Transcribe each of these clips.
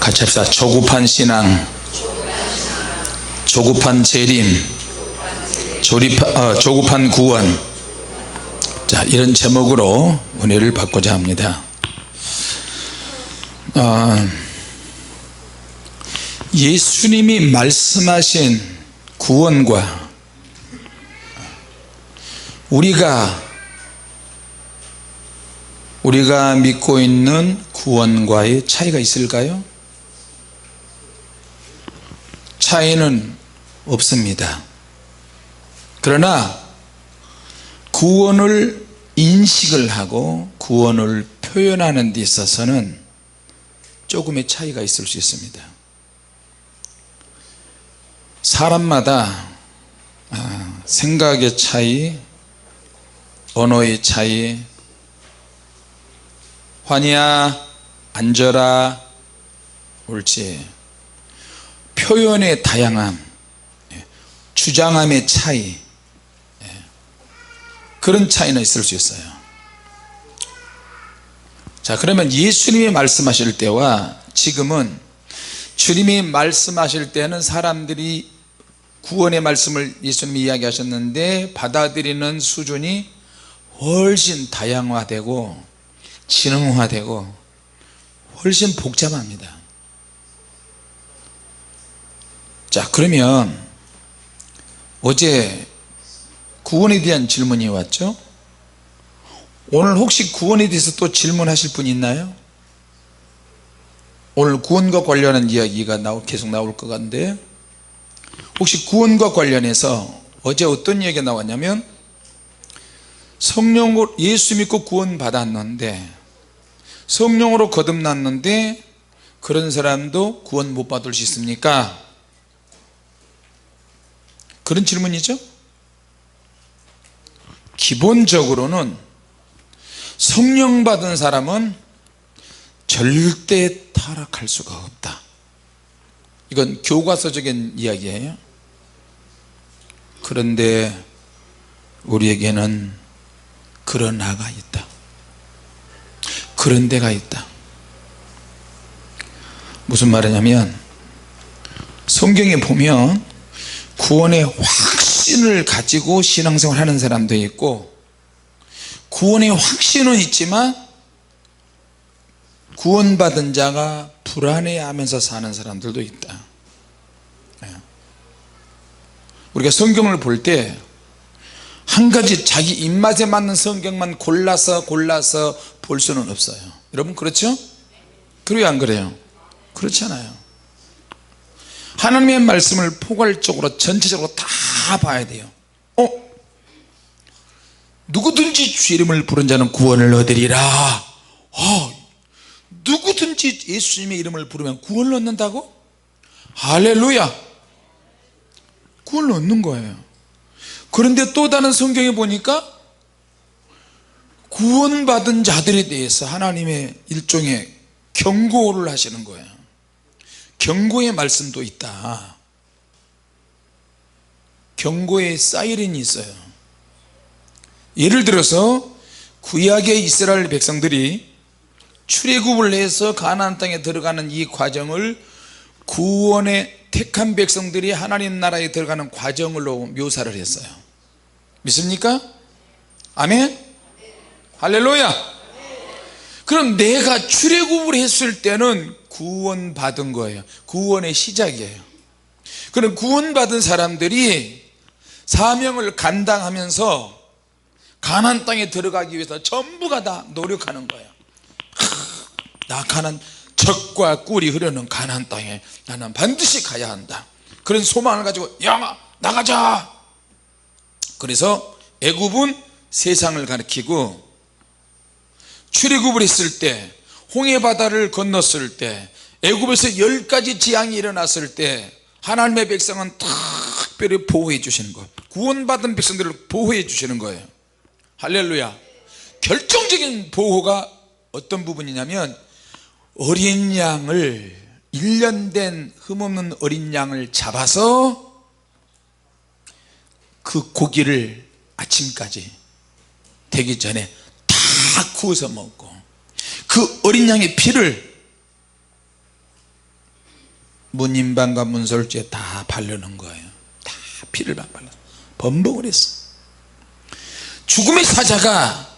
같이 합시다. 조급한 신앙, 조급한 재림, 조급한 구원. 자, 이런 제목으로 은혜를 받고자 합니다. 예수님이 말씀하신 구원과 우리가 믿고 있는 구원과의 차이가 있을까요? 차이는 없습니다. 그러나 구원을 인식을 하고 구원을 표현하는 데 있어서는 조금의 차이가 있을 수 있습니다. 사람마다 생각의 차이, 언어의 차이, 환희야 앉아라 옳지, 표현의 다양함, 주장함의 차이, 그런 차이는 있을 수 있어요. 자, 그러면 예수님이 말씀하실 때와 지금은, 주님이 말씀하실 때는 사람들이 구원의 말씀을 예수님이 이야기하셨는데 받아들이는 수준이 훨씬 다양화되고 지능화되고 훨씬 복잡합니다. 자, 그러면 어제 구원에 대한 질문이 왔죠? 오늘 혹시 구원에 대해서 또 질문하실 분 있나요? 오늘 구원과 관련한 이야기가 계속 나올 것 같은데, 혹시 구원과 관련해서 어제 어떤 이야기가 나왔냐면, 성령으로 예수 믿고 구원 받았는데, 성령으로 거듭났는데 그런 사람도 구원 못 받을 수 있습니까? 그런 질문이죠. 기본적으로는 성령 받은 사람은 절대 타락할 수가 없다. 이건 교과서적인 이야기예요. 그런데 우리에게는 그러나가 있다. 그런 데가 있다. 무슨 말이냐면, 성경에 보면 구원의 확신을 가지고 신앙생활 하는 사람도 있고, 구원의 확신은 있지만 구원받은 자가 불안해하면서 사는 사람들도 있다. 우리가 성경을 볼 때 한 가지 자기 입맛에 맞는 성경만 골라서 볼 수는 없어요. 여러분 그렇죠? 그래요, 안 그래요? 그렇잖아요. 하나님의 말씀을 포괄적으로 전체적으로 다 봐야 돼요. 누구든지 주 이름을 부른 자는 구원을 얻으리라. 누구든지 예수님의 이름을 부르면 구원을 얻는다고? 할렐루야. 구원을 얻는 거예요. 그런데 또 다른 성경에 보니까 구원받은 자들에 대해서 하나님의 일종의 경고를 하시는 거예요. 경고의 말씀도 있다. 경고의 사이렌이 있어요. 예를 들어서 구약의 이스라엘 백성들이 출애굽을 해서 가나안 땅에 들어가는 이 과정을 구원의 택한 백성들이 하나님 나라에 들어가는 과정으로 묘사를 했어요. 믿습니까? 아멘? 할렐루야. 그럼 내가 출애굽을 했을 때는 구원받은 거예요. 구원의 시작이에요. 그럼 구원받은 사람들이 사명을 감당하면서 가나안 땅에 들어가기 위해서 전부가 다 노력하는 거예요. 나 가나안, 젖과 꿀이 흐르는 가나안 땅에 나는 반드시 가야 한다. 그런 소망을 가지고 야 나가자. 그래서 애굽은 세상을 가리키고, 출애굽을 했을 때, 홍해 바다를 건넜을 때, 애굽에서 10가지 재앙이 일어났을 때 하나님의 백성은 특별히 보호해 주시는 거예요. 구원받은 백성들을 보호해 주시는 거예요. 할렐루야. 결정적인 보호가 어떤 부분이냐면, 어린 양을, 1년 된 흠없는 어린 양을 잡아서 그 고기를 아침까지 되기 전에 다 구워서 먹고, 그 어린 양의 피를 문인방과 문설주에 다 바르는 거예요. 다 피를 발라 범벅을 했어. 죽음의 사자가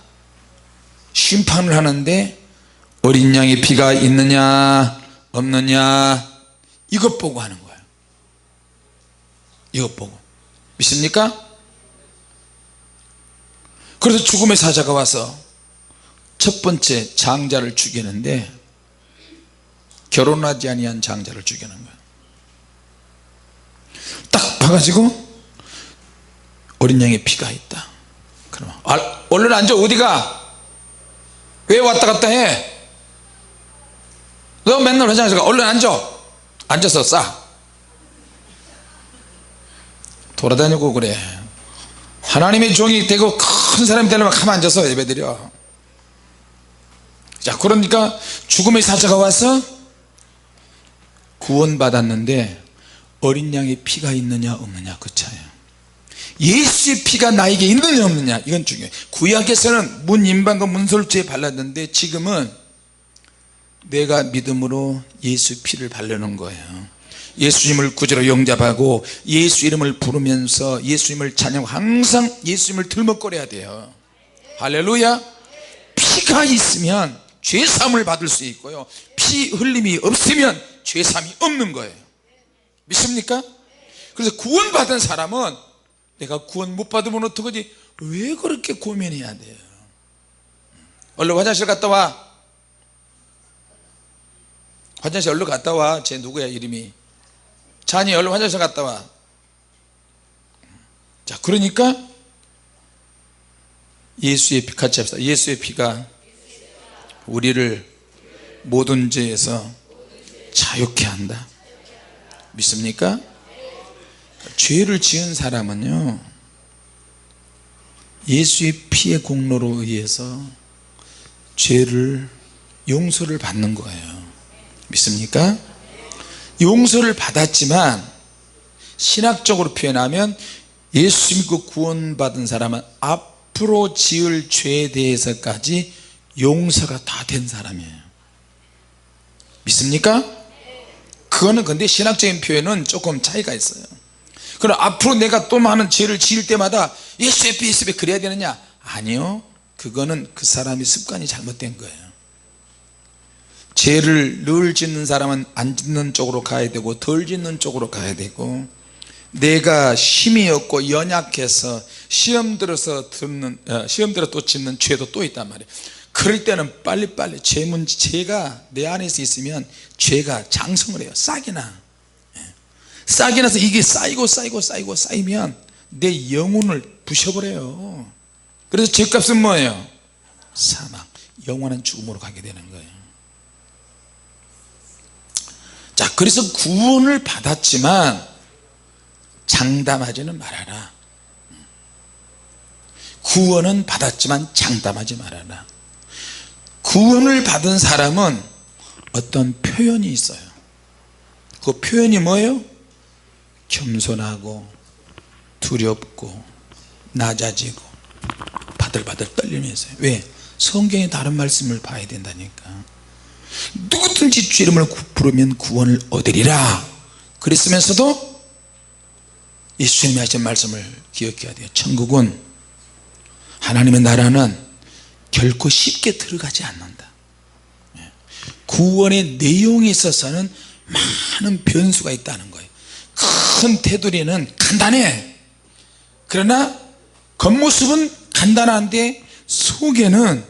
심판을 하는데 어린 양의 피가 있느냐 없느냐 이것 보고 하는 거예요. 이것 보고. 믿습니까? 그래서 죽음의 사자가 와서 첫 번째 장자를 죽이는데 결혼하지 아니한 장자를 죽이는 거예요. 딱 봐가지고 어린 양의 피가 있다. 그러면 얼른 앉아. 어디가? 왜 왔다 갔다 해? 너 맨날 회장에서 가. 얼른 앉아. 앉아서 싸. 돌아다니고 그래. 하나님의 종이 되고 큰 사람이 되려면 가만 앉아서 예배드려. 자, 그러니까 죽음의 사자가 와서 구원받았는데 어린 양의 피가 있느냐 없느냐 그 차이에요. 예수의 피가 나에게 있느냐 없느냐 이건 중요해요. 구약에서는 문인방과 문설주에 발랐는데 지금은 내가 믿음으로 예수 피를 바르는 거예요. 예수님을 구주로 영접하고 예수 이름을 부르면서 예수님을 찬양하고 항상 예수님을 들먹거려야 돼요. 할렐루야. 피가 있으면 죄사함을 받을 수 있고요, 피 흘림이 없으면 죄사함이 없는 거예요. 믿습니까? 그래서 구원받은 사람은 내가 구원 못 받으면 어떡하지? 왜 그렇게 고민해야 돼요? 얼른 화장실 갔다 와. 화장실 얼른 갔다 와. 쟤 누구야 이름이? 자니 얼른 화장실 갔다 와. 자, 그러니까 예수의 피, 같이 합시다. 예수의 피가 우리를 모든 죄에서 자유케 한다. 믿습니까? 죄를 지은 사람은요 예수의 피의 공로로 의해서 죄를 용서를 받는 거예요. 믿습니까? 용서를 받았지만 신학적으로 표현하면 예수 믿고 구원받은 사람은 앞으로 지을 죄에 대해서까지 용서가 다 된 사람이에요. 믿습니까? 그거는 근데 신학적인 표현은 조금 차이가 있어요. 그럼 앞으로 내가 또 많은 죄를 지을 때마다 예수의 피 예수의 피 그래야 되느냐? 아니요, 그거는 그 사람의 습관이 잘못된 거예요. 죄를 늘 짓는 사람은 안 짓는 쪽으로 가야 되고 덜 짓는 쪽으로 가야 되고, 내가 힘이 없고 연약해서 시험 들어 또 짓는 죄도 또 있단 말이에요. 그럴 때는 빨리빨리 죄가 내 안에서 있으면 죄가 장성을 해요. 싹이 나. 싹이 나서 이게 쌓이면 내 영혼을 부셔버려요. 그래서 죄값은 뭐예요? 사망, 영원한 죽음으로 가게 되는 거예요. 자, 그래서 구원을 받았지만 장담하지는 말아라. 구원은 받았지만 장담하지 말아라. 구원을 받은 사람은 어떤 표현이 있어요. 그 표현이 뭐예요? 겸손하고 두렵고 낮아지고 바들바들 떨리면서. 왜? 성경에 다른 말씀을 봐야 된다니까. 누구든지 주 이름을 부르면 구원을 얻으리라 그랬으면서도 예수님이 하신 말씀을 기억해야 돼요. 천국은, 하나님의 나라는 결코 쉽게 들어가지 않는다. 구원의 내용에 있어서는 많은 변수가 있다는 거예요. 큰 테두리는 간단해. 그러나 겉모습은 간단한데 속에는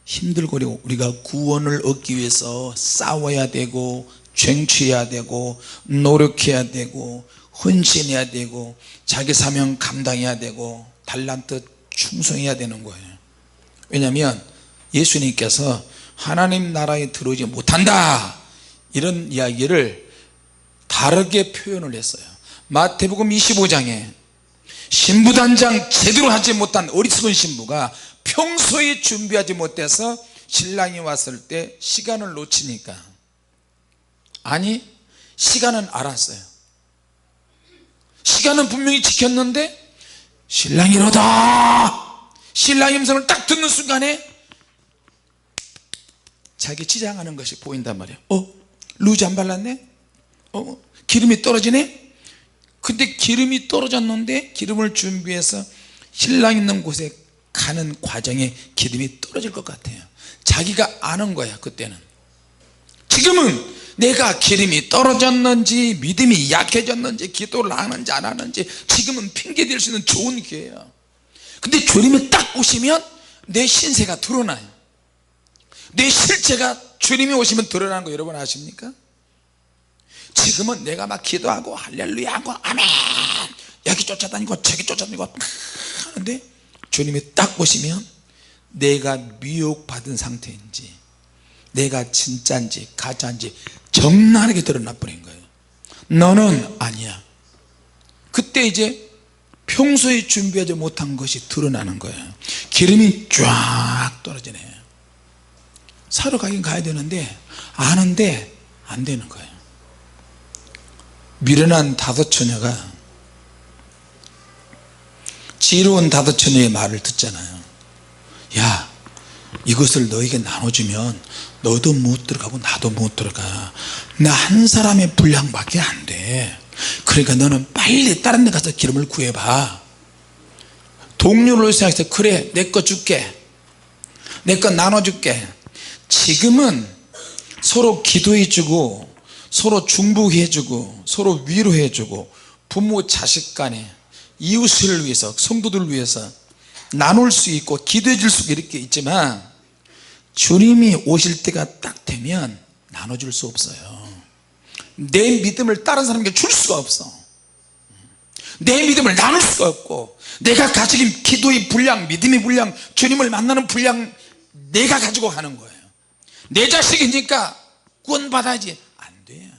힘들고, 우리가 구원을 얻기 위해서 싸워야 되고 쟁취해야 되고 노력해야 되고 헌신해야 되고 자기 사명 감당해야 되고 달란트 충성해야 되는 거예요. 왜냐하면 예수님께서 하나님 나라에 들어오지 못한다 이런 이야기를 다르게 표현을 했어요. 마태복음 25장에 신부단장 제대로 하지 못한 어리석은 신부가 평소에 준비하지 못해서 신랑이 왔을 때 시간을 놓치니까, 아니 시간은 알았어요. 시간은 분명히 지켰는데 신랑이로다, 신랑의 음성을 딱 듣는 순간에 자기 치장하는 것이 보인단 말이에요. 루즈 안 발랐네? 기름이 떨어지네. 근데 기름이 떨어졌는데 기름을 준비해서 신랑 있는 곳에 가는 과정에 기름이 떨어질 것 같아요. 자기가 아는 거야. 그때는. 지금은 내가 기름이 떨어졌는지 믿음이 약해졌는지 기도를 하는지 안 하는지 지금은 핑계 댈 수 있는 좋은 기회예요. 근데 주님이 딱 오시면 내 신세가 드러나요. 내 실체가 주님이 오시면 드러나는 거 여러분 아십니까? 지금은 내가 막 기도하고 할렐루야 하고 아멘 여기 쫓아다니고 저기 쫓아다니고 하는데 주님이 딱 오시면 내가 미혹받은 상태인지 내가 진짜인지 가짜인지 적나라하게 드러나 버린 거예요. 너는 아니야. 그때 이제 평소에 준비하지 못한 것이 드러나는 거예요. 기름이 쫙 떨어지네. 사러 가긴 가야 되는데 아는데 안 되는 거예요. 미련한 다섯 처녀가 지혜로운 다섯 처녀의 말을 듣잖아요. 야, 이것을 너에게 나눠주면 너도 못 들어가고 나도 못 들어가. 나 한 사람의 분량밖에 안 돼. 그러니까 너는 빨리 다른 데 가서 기름을 구해봐. 동료를 생각해서 그래 내 거 줄게, 내 거 나눠줄게. 지금은 서로 기도해주고 서로 중보해주고 서로 위로해주고 부모 자식 간에 이웃을 위해서 성도들을 위해서 나눌 수 있고 기도해 줄 수 이렇게 있지만 주님이 오실 때가 딱 되면 나눠줄 수 없어요. 내 믿음을 다른 사람에게 줄 수가 없어. 내 믿음을 나눌 수가 없고 내가 가지고 기도의 분량 믿음의 분량 주님을 만나는 분량 내가 가지고 가는 거예요. 내 자식이니까 구원받아야지. 안 돼.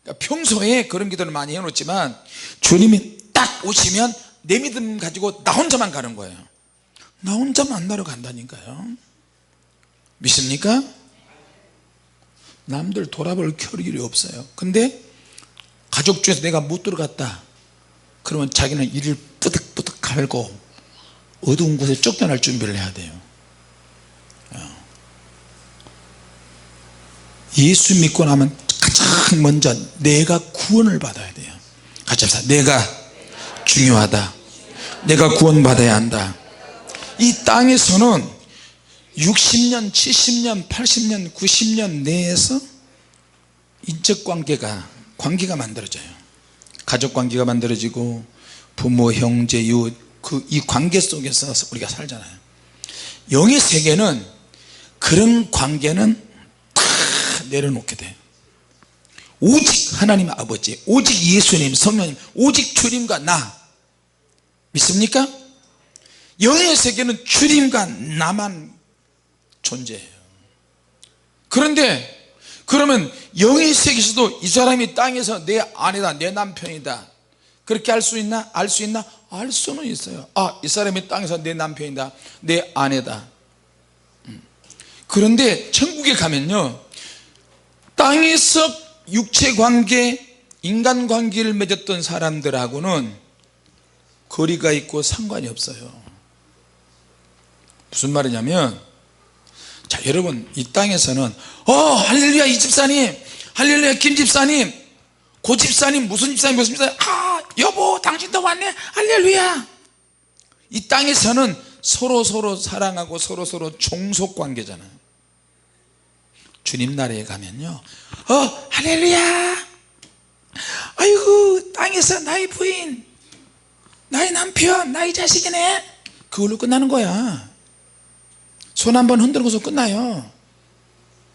그러니까 평소에 그런 기도를 많이 해놓지만 주님이 딱 오시면 내 믿음 가지고 나 혼자만 가는 거예요. 나 혼자 만나러 간다니까요. 믿습니까? 남들 돌아볼 겨를이 없어요. 근데 가족 중에서 내가 못 들어갔다 그러면 자기는 이를 뿌득뿌득 갈고 어두운 곳에 쫓겨날 준비를 해야 돼요. 예수 믿고 나면 가장 먼저 내가 구원을 받아야 돼요. 같이 합시다. 내가 중요하다. 내가 구원받아야 한다. 이 땅에서는 60년 70년 80년 90년 내에서 인적관계가 만들어져요. 가족관계가 만들어지고 부모 형제 이웃 이 관계 속에서 우리가 살잖아요. 영의 세계는 그런 관계는 다 내려놓게 돼요. 오직 하나님 아버지, 오직 예수님, 성령님, 오직 주님과 나. 믿습니까? 영의 세계는 주님과 나만 존재해요. 그런데 그러면 영의 세계에서도 이 사람이 땅에서 내 아내다 내 남편이다 그렇게 알 수 있나? 알 수 있나? 알 수는 있어요. 이 사람이 땅에서 내 남편이다 내 아내다. 그런데 천국에 가면요 땅에서 육체관계 인간관계를 맺었던 사람들하고는 거리가 있고 상관이 없어요. 무슨 말이냐면 자 여러분 이 땅에서는 할렐루야 이 집사님, 할렐루야 김 집사님, 고 집사님, 무슨 집사님 무슨 집사님, 여보 당신도 왔네 할렐루야. 이 땅에서는 서로 사랑하고 서로 종속관계잖아요. 주님 나라에 가면요 할렐루야 아이고 땅에서 나의 부인 나의 남편 나의 자식이네 그걸로 끝나는 거야. 손 한번 흔들고서 끝나요.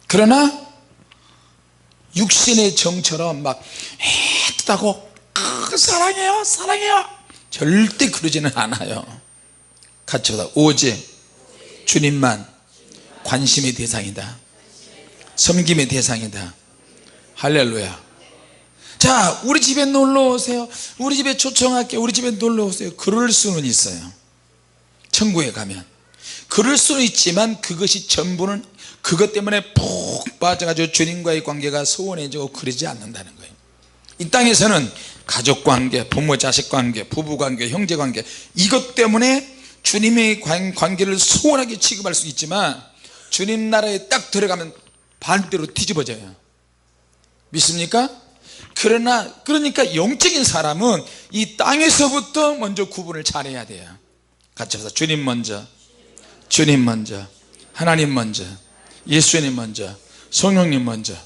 그러나 육신의 정처럼 막 애틋하고 사랑해요 절대 그러지는 않아요. 같이 보다 오직 주님만 관심의 대상이다 섬김의 대상이다. 할렐루야. 자 우리 집에 놀러 오세요, 우리 집에 초청할게요, 우리 집에 놀러 오세요. 그럴 수는 있어요. 천국에 가면 그럴 수는 있지만 그것이 전부는 그것 때문에 푹 빠져가지고 주님과의 관계가 소원해지고 그러지 않는다는 거예요. 이 땅에서는 가족관계, 부모 자식관계, 부부관계, 형제관계 이것 때문에 주님의 관계를 소원하게 취급할 수 있지만 주님 나라에 딱 들어가면 반대로 뒤집어져요. 믿습니까? 그러니까 영적인 사람은 이 땅에서부터 먼저 구분을 잘해야 돼요. 같이 합시다. 주님 먼저, 주님 먼저, 하나님 먼저, 예수님 먼저, 성령님 먼저.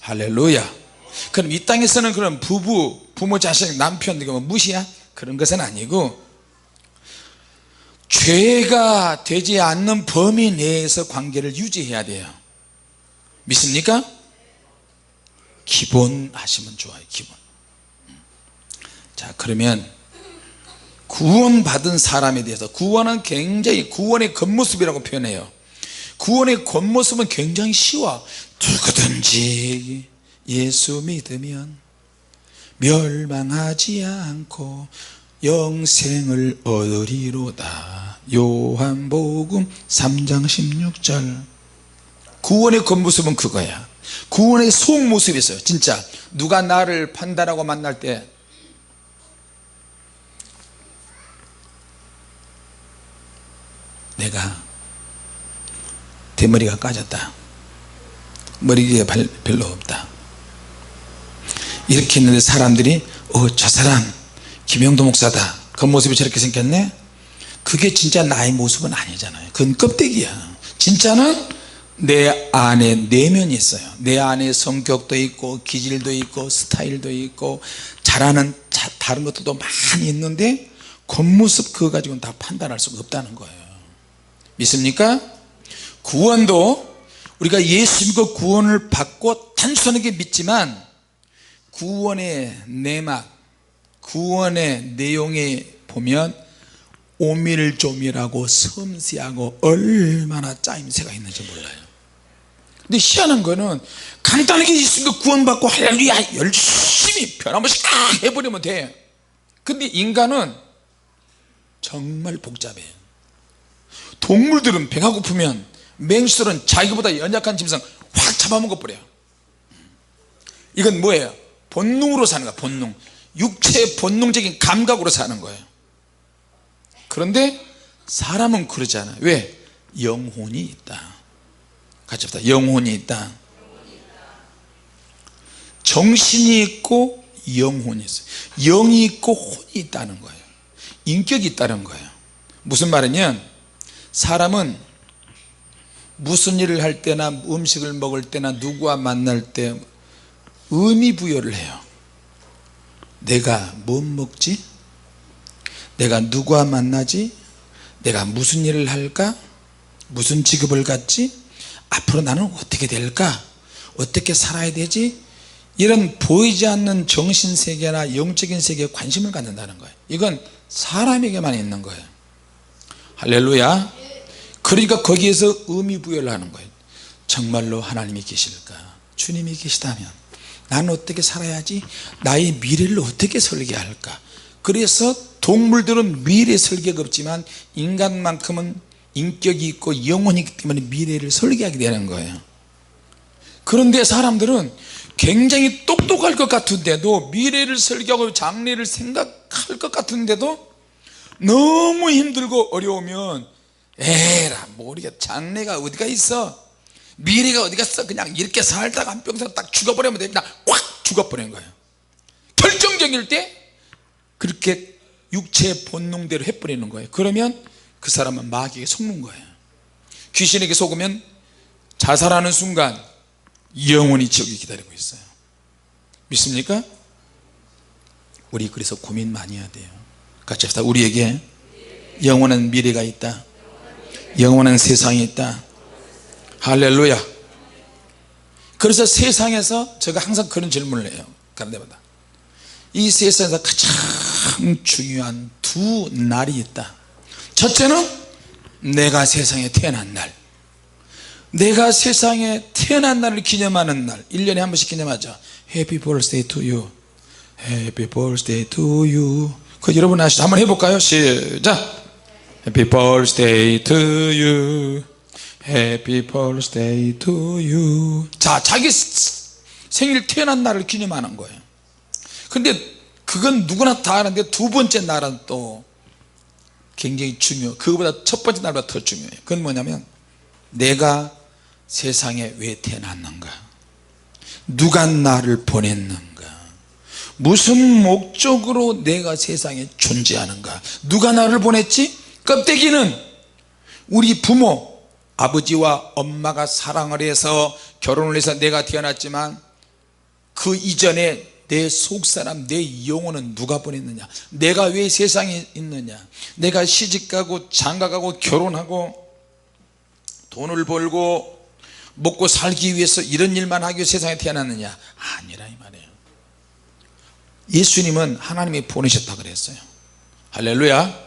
할렐루야. 그럼 이 땅에서는 그런 부모, 자식, 남편 이거 뭐 무시야? 그런 것은 아니고, 죄가 되지 않는 범위 내에서 관계를 유지해야 돼요. 믿습니까? 기본 하시면 좋아요. 기본. 자, 그러면 구원받은 사람에 대해서, 구원은 굉장히, 구원의 겉모습이라고 표현해요. 구원의 겉모습은 굉장히 쉬워. 누구든지 예수 믿으면 멸망하지 않고 영생을 얻으리로다. 요한복음 3장 16절. 구원의 겉모습은 그거야. 구원의 속모습이 있어요. 진짜 누가 나를 판단하고 만날 때 내가 대머리가 까졌다, 머리가 별로 없다, 이렇게 했는데 사람들이 저 사람 김영도 목사다, 겉모습이 저렇게 생겼네. 그게 진짜 나의 모습은 아니잖아요. 그건 껍데기야. 진짜는 내 안에 내면이 있어요. 내 안에 성격도 있고 기질도 있고 스타일도 있고 잘하는 다른 것들도 많이 있는데 겉모습 그거 가지고는 다 판단할 수가 없다는 거예요. 믿습니까? 구원도 우리가 예수 믿고 구원을 받고 단순하게 믿지만 구원의 내막, 구원의 내용에 보면 오밀조밀하고 섬세하고 얼마나 짜임새가 있는지 몰라요. 근데 희한한 거는 간단하게 예수 믿고 구원받고 할렐루야 열심히 변함없이 다 해버리면 돼. 근데 인간은 정말 복잡해요. 동물들은 배가 고프면, 맹수들은 자기보다 연약한 짐승 확 잡아먹어 버려요. 이건 뭐예요? 본능으로 사는 거야. 본능, 육체의 본능적인 감각으로 사는 거예요. 그런데 사람은 그러지 않아요. 왜? 영혼이 있다. 같이 합시다. 영혼이 있다. 정신이 있고 영혼이 있어요. 영이 있고 혼이 있다는 거예요. 인격이 있다는 거예요. 무슨 말이냐면 사람은 무슨 일을 할 때나 음식을 먹을 때나 누구와 만날 때 의미 부여를 해요. 내가 뭐 먹지? 내가 누구와 만나지? 내가 무슨 일을 할까? 무슨 직업을 갖지? 앞으로 나는 어떻게 될까? 어떻게 살아야 되지? 이런 보이지 않는 정신세계나 영적인 세계에 관심을 갖는다는 거예요. 이건 사람에게만 있는 거예요. 할렐루야. 그러니까 거기에서 의미 부여를 하는 거예요. 정말로 하나님이 계실까? 주님이 계시다면 나는 어떻게 살아야지? 나의 미래를 어떻게 설계할까? 그래서 동물들은 미래 설계가 없지만 인간만큼은 인격이 있고 영혼이 있기 때문에 미래를 설계하게 되는 거예요. 그런데 사람들은 굉장히 똑똑할 것 같은데도, 미래를 설계하고 장래를 생각할 것 같은데도 너무 힘들고 어려우면 에라 모르겠다, 장래가 어디가 있어, 미래가 어디가 있어, 그냥 이렇게 살다가 한평생 딱 죽어버리면 돼. 그냥 확 죽어버리는 거예요. 결정적일 때 그렇게 육체의 본능대로 해버리는 거예요. 그러면 그 사람은 마귀에게 속는 거예요. 귀신에게 속으면 자살하는 순간 영원히 지옥이 기다리고 있어요. 믿습니까? 우리 그래서 고민 많이 해야 돼요. 같이 합시다. 우리에게 영원한 미래가 있다. 영원한 세상이 있다. 할렐루야. 그래서 세상에서 제가 항상 그런 질문을 해요. 가는 데마다. 이 세상에서 가장 중요한 두 날이 있다. 첫째는 내가 세상에 태어난 날. 내가 세상에 태어난 날을 기념하는 날. 1년에 한 번씩 기념하죠. Happy birthday to you. Happy birthday to you. 그거 여러분 아시죠? 한번 해볼까요? 시작. Happy birthday to you. Happy birthday to you. 자, 자기 생일 태어난 날을 기념하는 거예요. 근데 그건 누구나 다 아는데 두 번째 날은 또 굉장히 중요해요. 그거보다 첫 번째 날보다 더 중요해요. 그건 뭐냐면 내가 세상에 왜 태어났는가, 누가 나를 보냈는가, 무슨 목적으로 내가 세상에 존재하는가, 누가 나를 보냈지? 껍데기는 우리 부모 아버지와 엄마가 사랑을 해서 결혼을 해서 내가 태어났지만 그 이전에 내 속사람, 내 영혼은 누가 보냈느냐, 내가 왜 세상에 있느냐, 내가 시집가고 장가가고 결혼하고 돈을 벌고 먹고 살기 위해서 이런 일만 하기 위해 세상에 태어났느냐, 아니라 이 말이에요. 예수님은 하나님이 보내셨다 그랬어요. 할렐루야.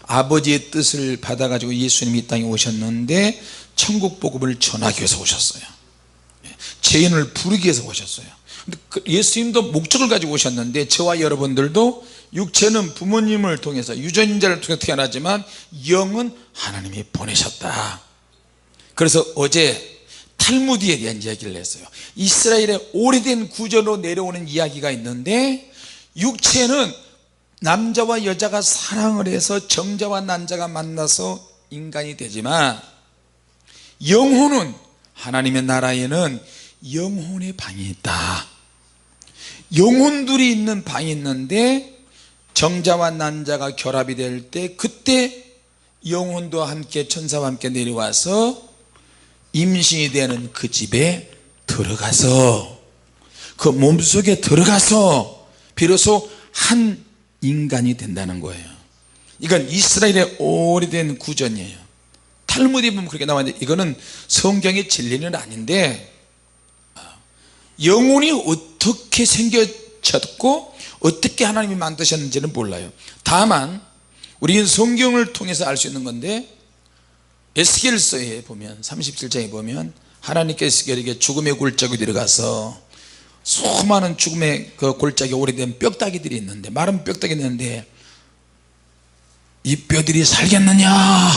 아버지의 뜻을 받아 가지고 예수님이 이 땅에 오셨는데 천국 복음을 전하기 위해서 오셨어요. 죄인을 부르기 위해서 오셨어요. 근데 예수님도 목적을 가지고 오셨는데 저와 여러분들도 육체는 부모님을 통해서 유전자를 통해 태어나지만 영은 하나님이 보내셨다. 그래서 어제 탈무드에 대한 이야기를 했어요. 이스라엘의 오래된 구절로 내려오는 이야기가 있는데, 육체는 남자와 여자가 사랑을 해서 정자와 난자가 만나서 인간이 되지만, 영혼은 하나님의 나라에는 영혼의 방이 있다. 영혼들이 있는 방이 있는데 정자와 난자가 결합이 될 때, 그때 영혼도 함께 천사와 함께 내려와서 임신이 되는 그 집에 들어가서, 그 몸속에 들어가서 비로소 한 인간이 된다는 거예요. 이건 이스라엘의 오래된 구전이에요. 탈무드에 보면 그렇게 나와있는데, 이거는 성경의 진리는 아닌데, 영혼이 어떻게 생겨졌고 어떻게 하나님이 만드셨는지는 몰라요. 다만 우리는 성경을 통해서 알 수 있는 건데, 에스겔서에 보면 37장에 보면 하나님께서 에스겔에게 죽음의 골짜기에 들어가서 수많은 죽음의 그 골짜기 오래된 뼈다귀들이 있는데, 마른 뼈다귀 있는데 이 뼈들이 살겠느냐,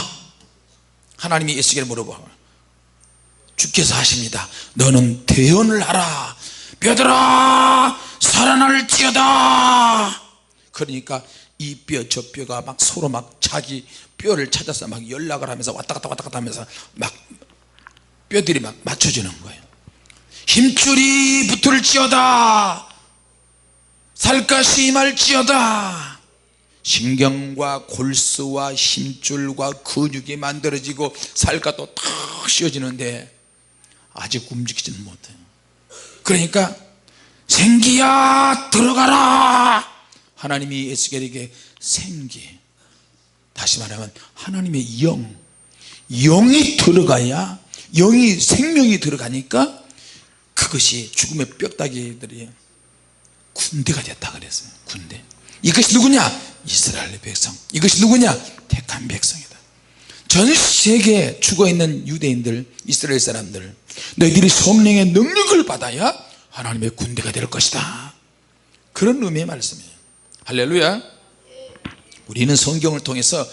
하나님이 에스겔을 물어봐요. 주께서 하십니다. 너는 대언을 하라. 뼈들아 살아날지어다. 그러니까 이 뼈 저 뼈가 막 서로 막 자기 뼈를 찾아서 막 연락을 하면서 왔다 갔다 하면서 막 뼈들이 막 맞춰지는 거예요. 힘줄이 붙을지어다. 살갗이 임할지어다. 신경과 골수와 힘줄과 근육이 만들어지고 살갗도 탁 씌워지는데 아직 움직이지는 못해요. 그러니까 생기야 들어가라. 하나님이 에스겔에게 생기, 다시 말하면 하나님의 영이 들어가야, 영이 생명이 들어가니까 그것이 죽음의 뼈다귀들이 군대가 됐다 그랬어요. 군대. 이것이 누구냐? 이스라엘 백성. 이것이 누구냐? 택한 백성이다. 전 세계에 죽어있는 유대인들, 이스라엘 사람들, 너희들이 성령의 능력을 받아야 하나님의 군대가 될 것이다. 그런 의미의 말씀이에요. 할렐루야. 우리는 성경을 통해서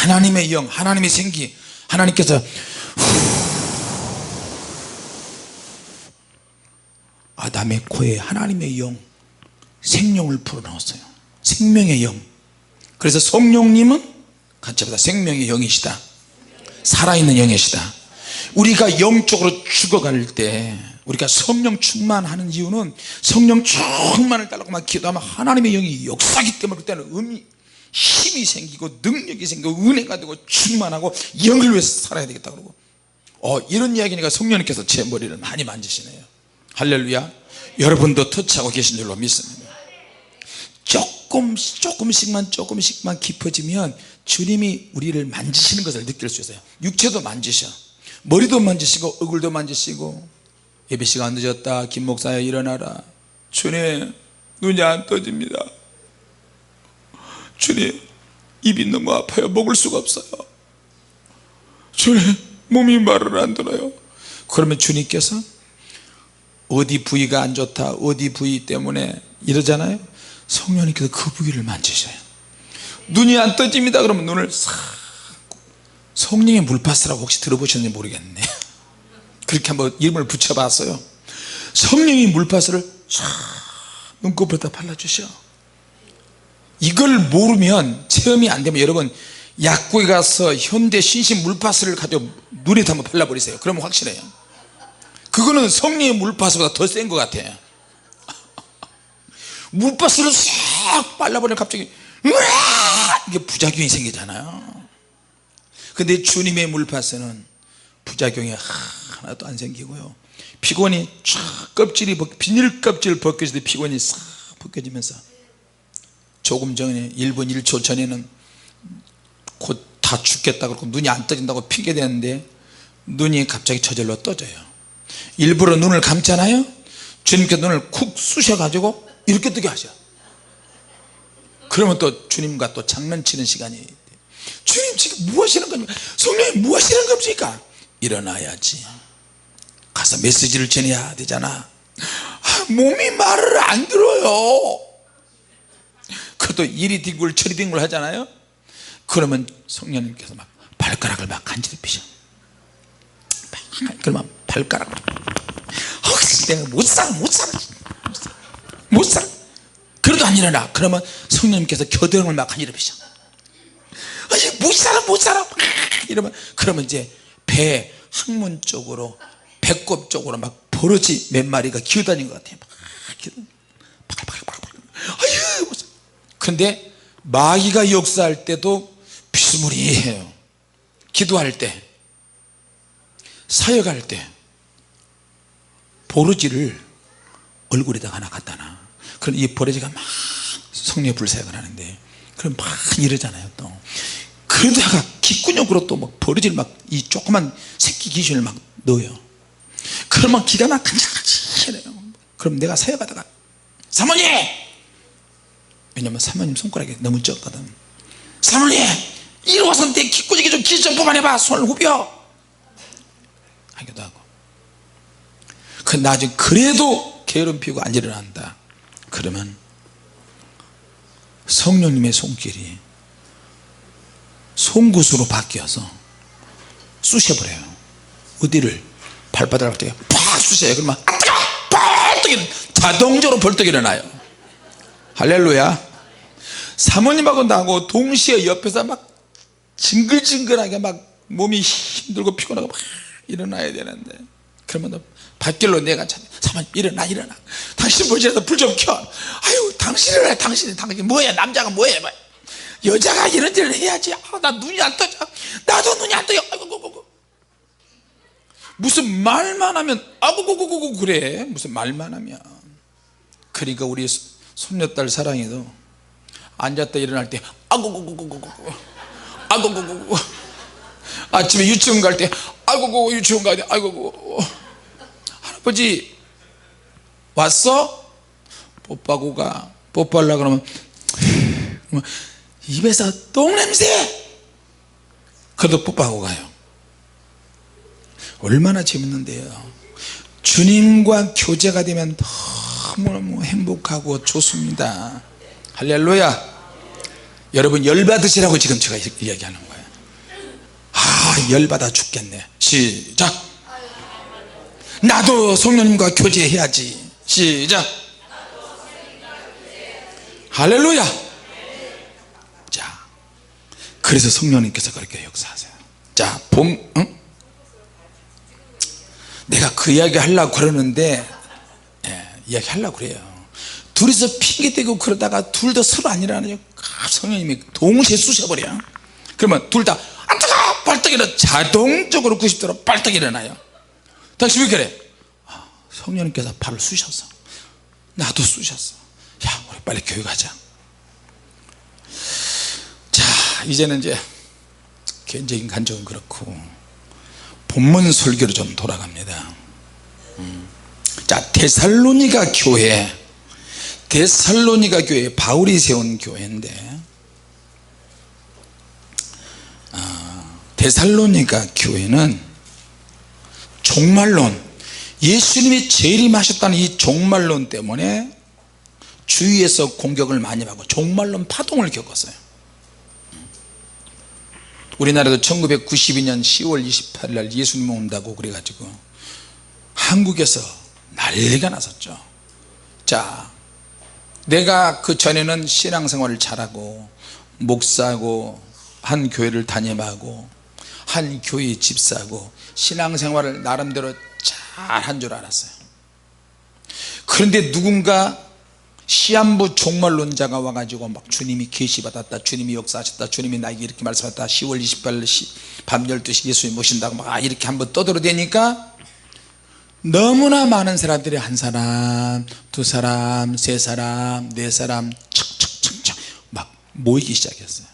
하나님의 영, 하나님의 생기, 하나님께서 아담의 코에 하나님의 영, 생명을 불어넣었어요. 생명의 영. 그래서 성령님은 같이 보다 생명의 영이시다. 살아있는 영이시다. 우리가 영적으로 죽어갈 때 우리가 성령 충만하는 이유는, 성령 충만을 달라고 막 기도하면 하나님의 영이 역사하기 때문에 그때는 힘이 생기고 능력이 생기고 은혜가 되고 충만하고 영을 위해서 살아야 되겠다 그러고, 이런 이야기니까 성령님께서 제 머리를 많이 만지시네요. 할렐루야. 여러분도 터치하고 계신 줄로 믿습니다. 조금씩만 깊어지면 주님이 우리를 만지시는 것을 느낄 수 있어요. 육체도 만지셔, 머리도 만지시고 얼굴도 만지시고. 예배 시간 늦었다, 김 목사야 일어나라. 주님 눈이 안 떠집니다. 주님 입이 너무 아파요. 먹을 수가 없어요. 주님 몸이 말을 안 들어요. 그러면 주님께서 어디 부위가 안 좋다, 어디 부위 때문에 이러잖아요. 성령님께서 그 부위를 만지셔요. 눈이 안 떠집니다 그러면 눈을 싹, 성령의 물파스라고 혹시 들어보셨는지 모르겠네. 그렇게 한번 이름을 붙여봤어요. 성령의 물파스를 싹 눈꺼풀에다 발라주셔. 이걸 모르면, 체험이 안 되면 여러분 약국에 가서 현대 신신 물파스를 가지고 눈에 한번 발라버리세요. 그러면 확실해요. 그거는 성령의 물파스보다 더 센 것 같아요. 물파스를 싹 빨라버리면 갑자기 으아! 이게 부작용이 생기잖아요. 근데 주님의 물파스는 부작용이 하나도 안 생기고요, 피곤이 쫙 껍질이 비닐 껍질 벗겨질 때 피곤이 싹 벗겨지면서, 조금 전에 1분 1초 전에는 곧 다 죽겠다 그러고 눈이 안 떠진다고 핑계대는데 눈이 갑자기 저절로 떠져요. 일부러 눈을 감잖아요. 주님께서 눈을 쿡 쑤셔가지고 이렇게 뜨게 하셔. 그러면 또 주님과 또 장난치는 시간이 돼요. 주님 지금 뭐 하시는 겁니까? 성령님 뭐 하시는 겁니까? 일어나야지, 가서 메시지를 전해야 되잖아. 몸이 말을 안 들어요. 그것도 이리 뒹굴 저리 뒹굴 하잖아요. 그러면 성령님께서 막 발가락을 막 간지럽히셔. 그러면 발가락을 내가 못 살아 그래도 안 일어나. 그러면 성령님께서 겨드랑이를 막 간지럽히셔. 못 살아 이러면, 그러면 이제 배 항문 쪽으로, 배꼽 쪽으로 막 버러지 몇 마리가 기어다닌 것 같아요. 아유, 근데 마귀가 역사할 때도 비스무리해요. 기도할 때, 사역할 때 버러지를 얼굴에다 하나 갖다 놔. 그럼 이 버러지가 막 성령의 불사역을 하는데, 그럼 막 이러잖아요. 또 그러다가 귓구녕으로 또 막 버러지를 막 이 조그만 새끼 귀신을 막 넣어요. 그러면 기가 막 간질간질해요. 그럼 내가 사역하다가 사모님, 왜냐면 사모님 손가락이 너무 적거든. 사모님 이리 와서 내 귓구녕에 좀 귀신 좀 뽑아내봐. 손을 후벼 하기도 하고. 그 나중에 그래도 게으름 피우고 안 일어난다 그러면 성령님의 손길이 송곳으로 바뀌어서 쑤셔버려요. 어디를? 발바닥을 팍 쑤셔요. 그러면 벌떡 자동적으로 벌떡 일어나요. 할렐루야. 사모님하고 나하고 동시에 옆에서 막 징글징글하게 막 몸이 힘들고 피곤하고 막 일어나야 되는데, 그러면 밖길로 내가 사모님 일어나 당신 보시라도 불 좀 켜. 아유 당신 일어나. 당신 뭐야, 남자가 뭐해, 여자가 이런 일을 해야지. 나 눈이 안 떠져. 나도 눈이 안 떠요. 아이고. 무슨 말만 하면 아고고고고 그래. 무슨 말만 하면. 그러니까 우리 손녀딸 사랑이도 앉았다 일어날 때 아고고고고고, 아고고고고, 아침에 유치원 갈 때 아고고, 유치원 가야 돼. 아고고, 할아버지 왔어? 뽀뽀하고 가. 뽀뽀하려고 그러면 입에서 똥냄새. 그래도 뽀뽀하고 가요. 얼마나 재밌는데요. 주님과 교제가 되면 너무너무 행복하고 좋습니다. 할렐루야. 여러분 열받으시라고 지금 제가 이야기하는 거예요. 열받아 죽겠네. 시작. 나도 성령님과 교제해야지. 시작. 할렐루야. 자, 그래서 성령님께서 그렇게 역사하세요. 자, 내가 그 이야기 하려고 그러는데, 이야기 하려고 그래요. 둘이서 핑계대고 그러다가 둘 다 서로 안 일어나요. 성령님이 동시에 쑤셔버려. 그러면 둘 다 안타가 발떡 일어나. 자동적으로 90도로 발떡 일어나요. 당신 왜 그래? 성령님께서 발을 쑤셨어. 나도 쑤셨어. 야, 우리 빨리 교회 가자. 자, 이제는 이제 개인적인 간증은 그렇고 본문 설교로 좀 돌아갑니다. 자, 데살로니가 교회, 바울이 세운 교회인데, 데살로니가 교회는 종말론, 예수님이 재림하셨다는 이 종말론 때문에 주위에서 공격을 많이 받고 종말론 파동을 겪었어요. 우리나라도 1992년 10월 28일 날 예수님 온다고 그래가지고 한국에서 난리가 났었죠. 자, 내가 그 전에는 신앙생활을 잘하고 목사고 한 교회를 다녀하고 한 교회 집사고 신앙생활을 나름대로 잘한 줄 알았어요. 그런데 누군가 시한부 종말론자가 와가지고 막 주님이 계시받았다, 주님이 역사하셨다, 주님이 나에게 이렇게 말씀하셨다, 10월 28일 밤 12시 예수님 모신다고 막 이렇게 한번 떠들어대니까 너무나 많은 사람들이 한 사람, 두 사람, 세 사람, 네 사람 척척척척 막 모이기 시작했어요.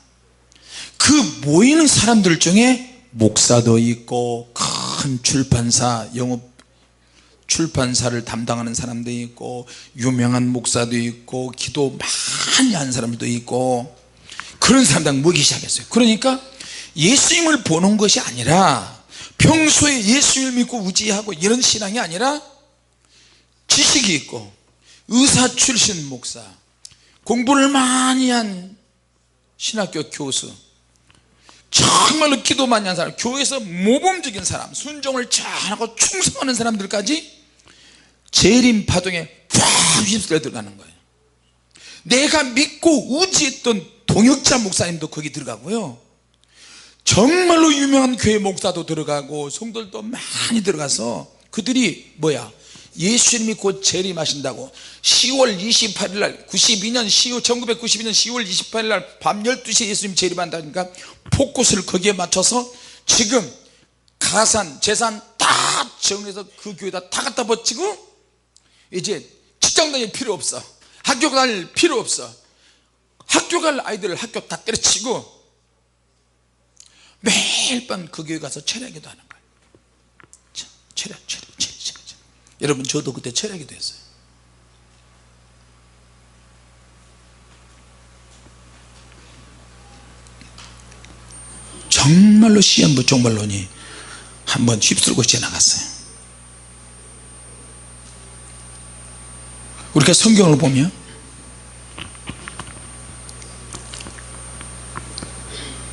그 모이는 사람들 중에 목사도 있고 큰 출판사 영업 출판사를 담당하는 사람도 있고 유명한 목사도 있고 기도 많이 하는 사람도 있고 그런 사람들 모이기 시작했어요. 그러니까 예수님을 보는 것이 아니라 평소에 예수님을 믿고 의지하고 이런 신앙이 아니라 지식이 있고 의사 출신 목사, 공부를 많이 한 신학교 교수, 정말로 기도 많이 한 사람, 교회에서 모범적인 사람, 순종을 잘하고 충성하는 사람들까지 재림 파동에 팍 휩쓸려 들어가는 거예요. 내가 믿고 의지했던 동역자 목사님도 거기 들어가고요, 정말로 유명한 교회 목사도 들어가고 성도들도 많이 들어가서 그들이 뭐야, 예수님이 곧 재림하신다고 10월 28일 날 1992년 10월 28일 날 밤 12시에 예수님 재림한다니까 포커스를 거기에 맞춰서 지금 가산 재산 다 정해서 그 교회다 다 갖다 버치고 이제 직장 다닐 필요 없어, 학교 다닐 필요 없어, 학교 갈 아이들을 학교 다 때려치고 매일 밤 그 교회 가서 철야기도 하는 거예요. 철야. 여러분 저도 그때 철야기도 했어요. 정말로 시한부 종말론이 한번 휩쓸고 지나갔어요. 우리가 성경을 보면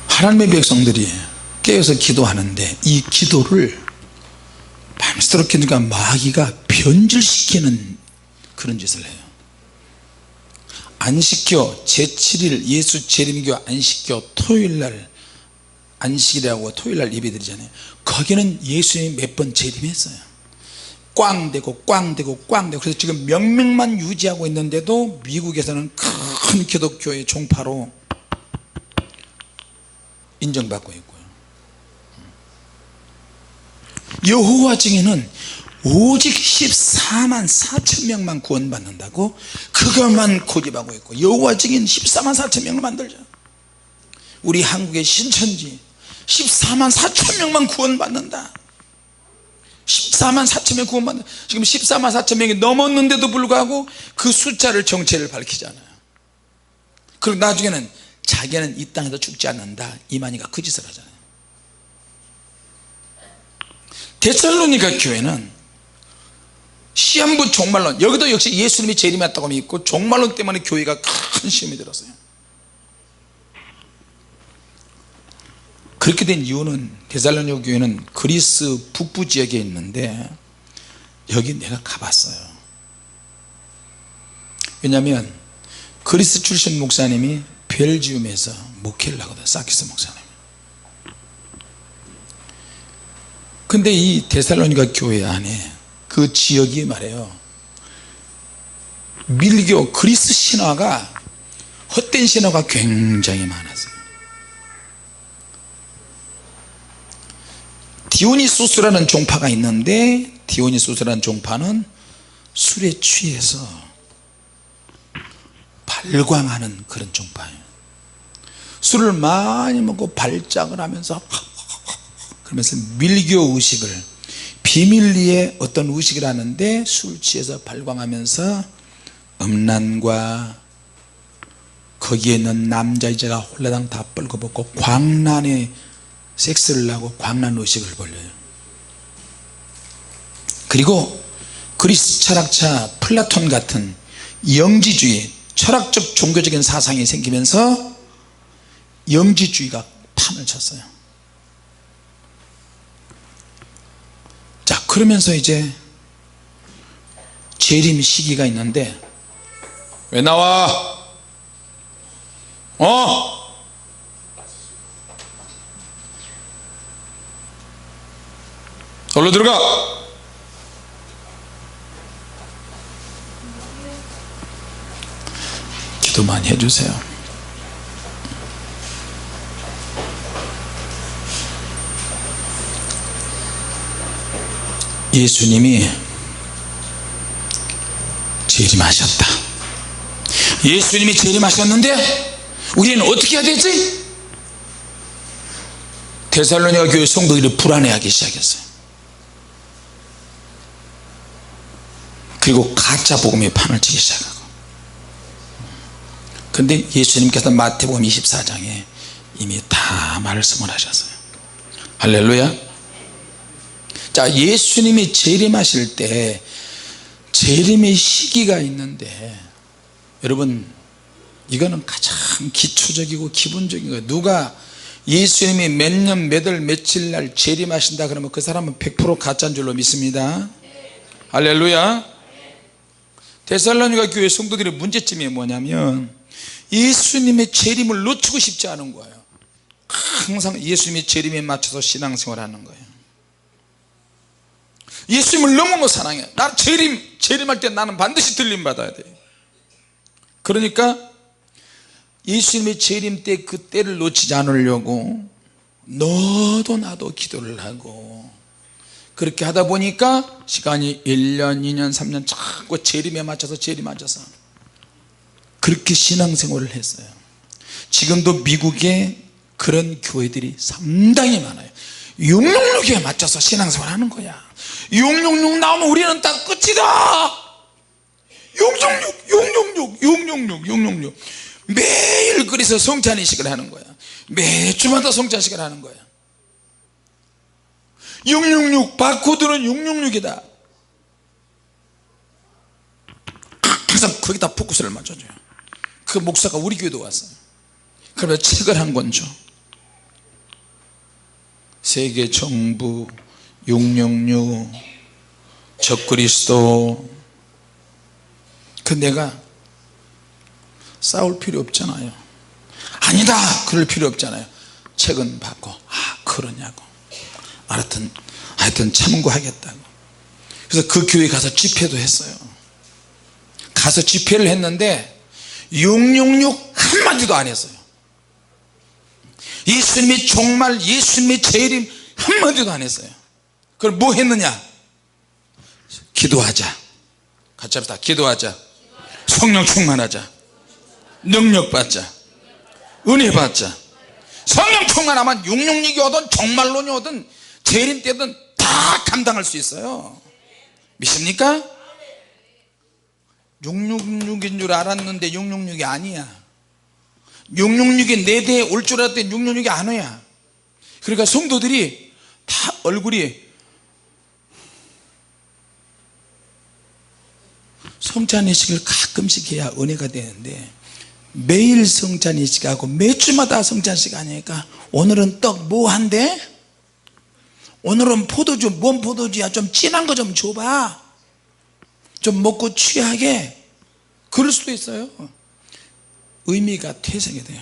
하나님의 백성들이 깨어서 기도하는데 이 기도를 밤새도록 기도하니까 마귀가 변질시키는 그런 짓을 해요. 안식교 제7일 예수 재림교 안식교 토요일날 안식이라고 토요일날 예배드리잖아요. 거기는 예수님이 몇 번 재림했어요. 꽝되고 그래서 지금 명맥만 유지하고 있는데도 미국에서는 큰 기독교의 종파로 인정받고 있고요. 여호와 증인은 오직 14만 4천 명만 구원받는다고 그것만 고집하고 있고, 여호와 증인 14만 4천 명을 만들죠. 우리 한국의 신천지 14만 4천 명만 구원받는다. 14만 4천 명 구원받는다. 지금 14만 4천 명이 넘었는데도 불구하고 그 숫자를 정체를 밝히잖아요. 그리고 나중에는 자기는 이 땅에서 죽지 않는다, 이만희가 그 짓을 하잖아요. 데살로니가 교회는 시한부 종말론, 여기도 역시 예수님이 재림했다고 믿고 종말론 때문에 교회가 큰 시험이 들었어요. 그렇게 된 이유는 데살로니가 교회는 그리스 북부 지역에 있는데 여기 내가 가봤어요. 왜냐하면 그리스 출신 목사님이 벨지움에서 목회를 하거든, 사키스 목사님. 근데 이 데살로니가 교회 안에 그 지역이 말이에요, 밀교 그리스 신화가 헛된 신화가 굉장히 많았어요. 디오니소스라는 종파가 있는데 디오니소스라는 종파는 술에 취해서 발광하는 그런 종파예요. 술을 많이 먹고 발작을 하면서 그러면서 밀교 의식을, 비밀리에 어떤 의식을 하는데 술 취해서 발광하면서 음란과 거기에 있는 남자 여자가 홀라당 다 뻘거벗고 광란에 섹스를 하고 광란 의식을 벌려요. 그리고 그리스 철학자 플라톤 같은 영지주의, 철학적 종교적인 사상이 생기면서 영지주의가 판을 쳤어요. 자, 그러면서 이제 재림 시기가 있는데, 왜 나와? 얼른 들어가. 기도 많이 해주세요. 예수님이 재림하셨다. 예수님이 재림하셨는데 우리는 어떻게 해야 되지? 데살로니가 교회 성도들이 불안해하기 시작했어요. 그리고 가짜 복음이 판을 치기 시작하고. 그런데 예수님께서 마태복음 24장에 이미 다 말씀을 하셨어요. 할렐루야. 자, 예수님이 재림하실 때 재림의 시기가 있는데, 여러분 이거는 가장 기초적이고 기본적인 거예요. 누가 예수님이 몇 년 몇 월 며칠 날 재림하신다 그러면 그 사람은 100% 가짜인 줄로 믿습니다. 할렐루야. 데살로니가 교회 성도들의 문제점이 뭐냐면 예수님의 재림을 놓치고 싶지 않은 거예요. 항상 예수님의 재림에 맞춰서 신앙생활 하는 거예요. 예수님을 너무너무 사랑해. 나 재림할 때 나는 반드시 들림 받아야 돼. 그러니까 예수님의 재림 때 그 때를 놓치지 않으려고 너도 나도 기도를 하고, 그렇게 하다 보니까 시간이 1년 2년 3년 자꾸 재림에 맞춰서 그렇게 신앙생활을 했어요. 지금도 미국에 그런 교회들이 상당히 많아요. 666에 맞춰서 신앙생활 하는 거야. 666 나오면 우리는 딱 끝이다. 666 매일 그래서 성찬의식을 하는 거야. 매주마다 성찬식을 하는 거야. 666 바코드는 666이다. 항상 거기다 포커스를 맞춰줘요. 그 목사가 우리 교회도 왔어요. 그러면 책을 한 권 줘. 세계 정부 666 적그리스도. 그 내가 싸울 필요 없잖아요. 아니다 그럴 필요 없잖아요. 책은 받고 그러냐고. 하여튼 참고하겠다고. 그래서 그 교회 가서 집회도 했어요. 가서 집회를 했는데 666 한마디도 안 했어요. 예수님의 종말, 예수님의 재림 한마디도 안 했어요. 그럼 뭐 했느냐? 기도하자. 같이 합시다. 기도하자. 성령 충만하자. 능력 받자. 은혜 받자. 성령 충만하면 666이 오든 종말론이 오든 재림 때든 다 감당할 수 있어요. 믿습니까? 666인 줄 알았는데 666이 아니야. 666이 내 대에 올 줄 알았더니 666이 아니야. 그러니까 성도들이 다 얼굴이, 성찬의식을 가끔씩 해야 은혜가 되는데 매일 성찬의식하고 매주마다 성찬식 하니까 오늘은 떡 뭐 한대? 오늘은 포도주. 뭔 포도주야? 좀 진한 거 좀 줘봐. 좀 먹고 취하게. 그럴 수도 있어요. 의미가 퇴색이 돼요.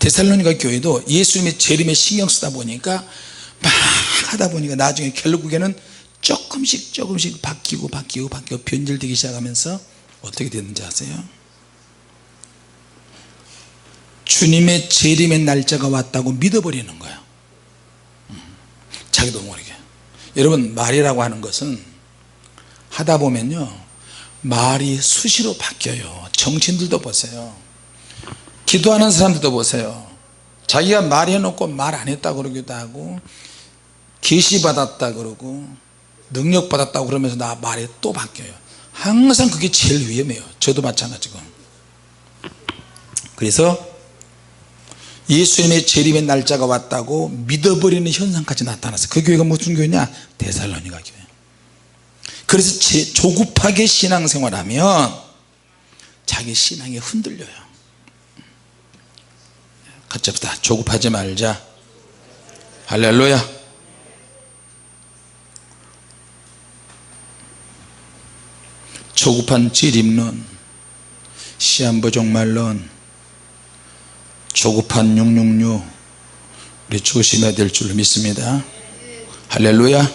데살로니가 교회도 예수님의 재림에 신경 쓰다 보니까 막 하다 보니까 나중에 결국에는 조금씩 바뀌고 변질되기 시작하면서 어떻게 됐는지 아세요? 주님의 재림의 날짜가 왔다고 믿어버리는 거예요. 자기도 모르게. 여러분, 말이라고 하는 것은 하다 보면요 말이 수시로 바뀌어요. 정치인들도 보세요. 기도하는 사람들도 보세요. 자기가 말해놓고 말 안 했다 그러기도 하고, 계시 받았다 그러고 능력 받았다고 그러면서 나 말이 또 바뀌어요. 항상 그게 제일 위험해요. 저도 마찬가지고. 그래서 예수님의 재림의 날짜가 왔다고 믿어버리는 현상까지 나타났어요. 그 교회가 무슨 교회냐? 데살로니가 교회. 그래서 조급하게 신앙생활하면 자기 신앙이 흔들려요. 같이 합시다. 조급하지 말자. 할렐루야. 조급한 재림론, 시한부 종말론, 조급한 666, 우리 조심해야 될 줄 믿습니다. 할렐루야.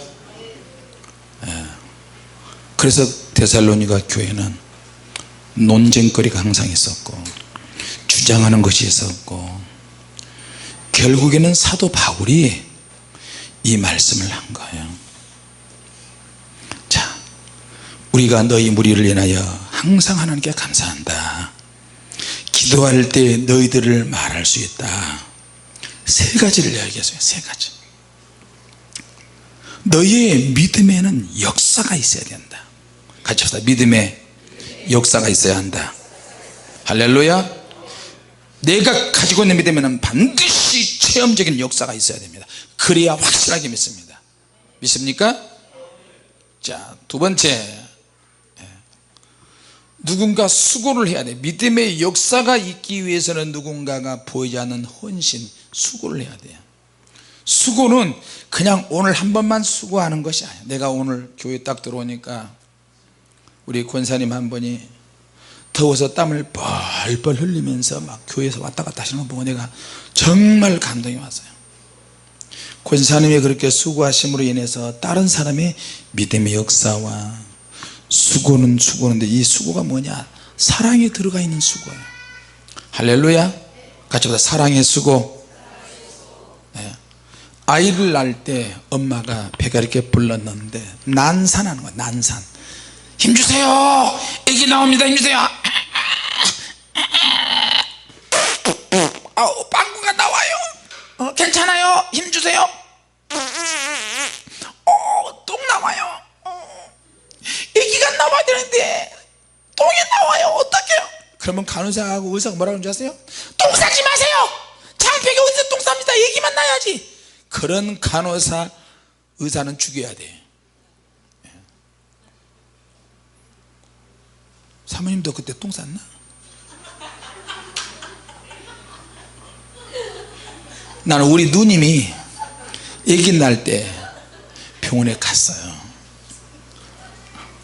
그래서 데살로니가 교회는 논쟁거리가 항상 있었고 주장하는 것이 있었고 결국에는 사도 바울이 이 말씀을 한 거예요. 자, 우리가 너희 무리를 인하여 항상 하나님께 감사한다. 기도할 때 너희들을 말할 수 있다. 세 가지를 이야기했어요. 세 가지. 너희의 믿음에는 역사가 있어야 된다. 같이 합시다. 믿음에 역사가 있어야 한다. 할렐루야. 내가 가지고 있는 믿음에는 반드시 체험적인 역사가 있어야 됩니다. 그래야 확실하게 믿습니다. 믿습니까? 자, 두 번째, 누군가 수고를 해야 돼. 믿음의 역사가 있기 위해서는 누군가가 보이지 않는 헌신, 수고를 해야 돼요. 수고는 그냥 오늘 한 번만 수고하는 것이 아니야. 내가 오늘 교회 딱 들어오니까 우리 권사님 한 분이 더워서 땀을 뻘뻘 흘리면서 막 교회에서 왔다 갔다 하시는 거 보고 내가 정말 감동이 왔어요. 권사님이 그렇게 수고하심으로 인해서 다른 사람의 믿음의 역사와 수고는 수고인데 이 수고가 뭐냐? 사랑이 들어가 있는 수고예요. 할렐루야. 같이 보자. 사랑의 수고. 네. 아이를 낳을 때 엄마가 배가 이렇게 불렀는데 난산하는 거야. 난산. 힘주세요. 애기 나옵니다. 힘주세요. 빵꾸가 나와요. 괜찮아요. 힘주세요. 똥 나와요. 애기가 나와야 되는데 똥이 나와요. 어떡해요? 그러면 간호사하고 의사가 뭐라고 하는지 아세요? 똥 싸지 마세요. 창피하게 어디서 똥 쌉니다. 애기만 나야지. 그런 간호사 의사는 죽여야 돼. 사모님도 그때 똥 쌌나? 나는 우리 누님이 아기 낳을 때 병원에 갔어요.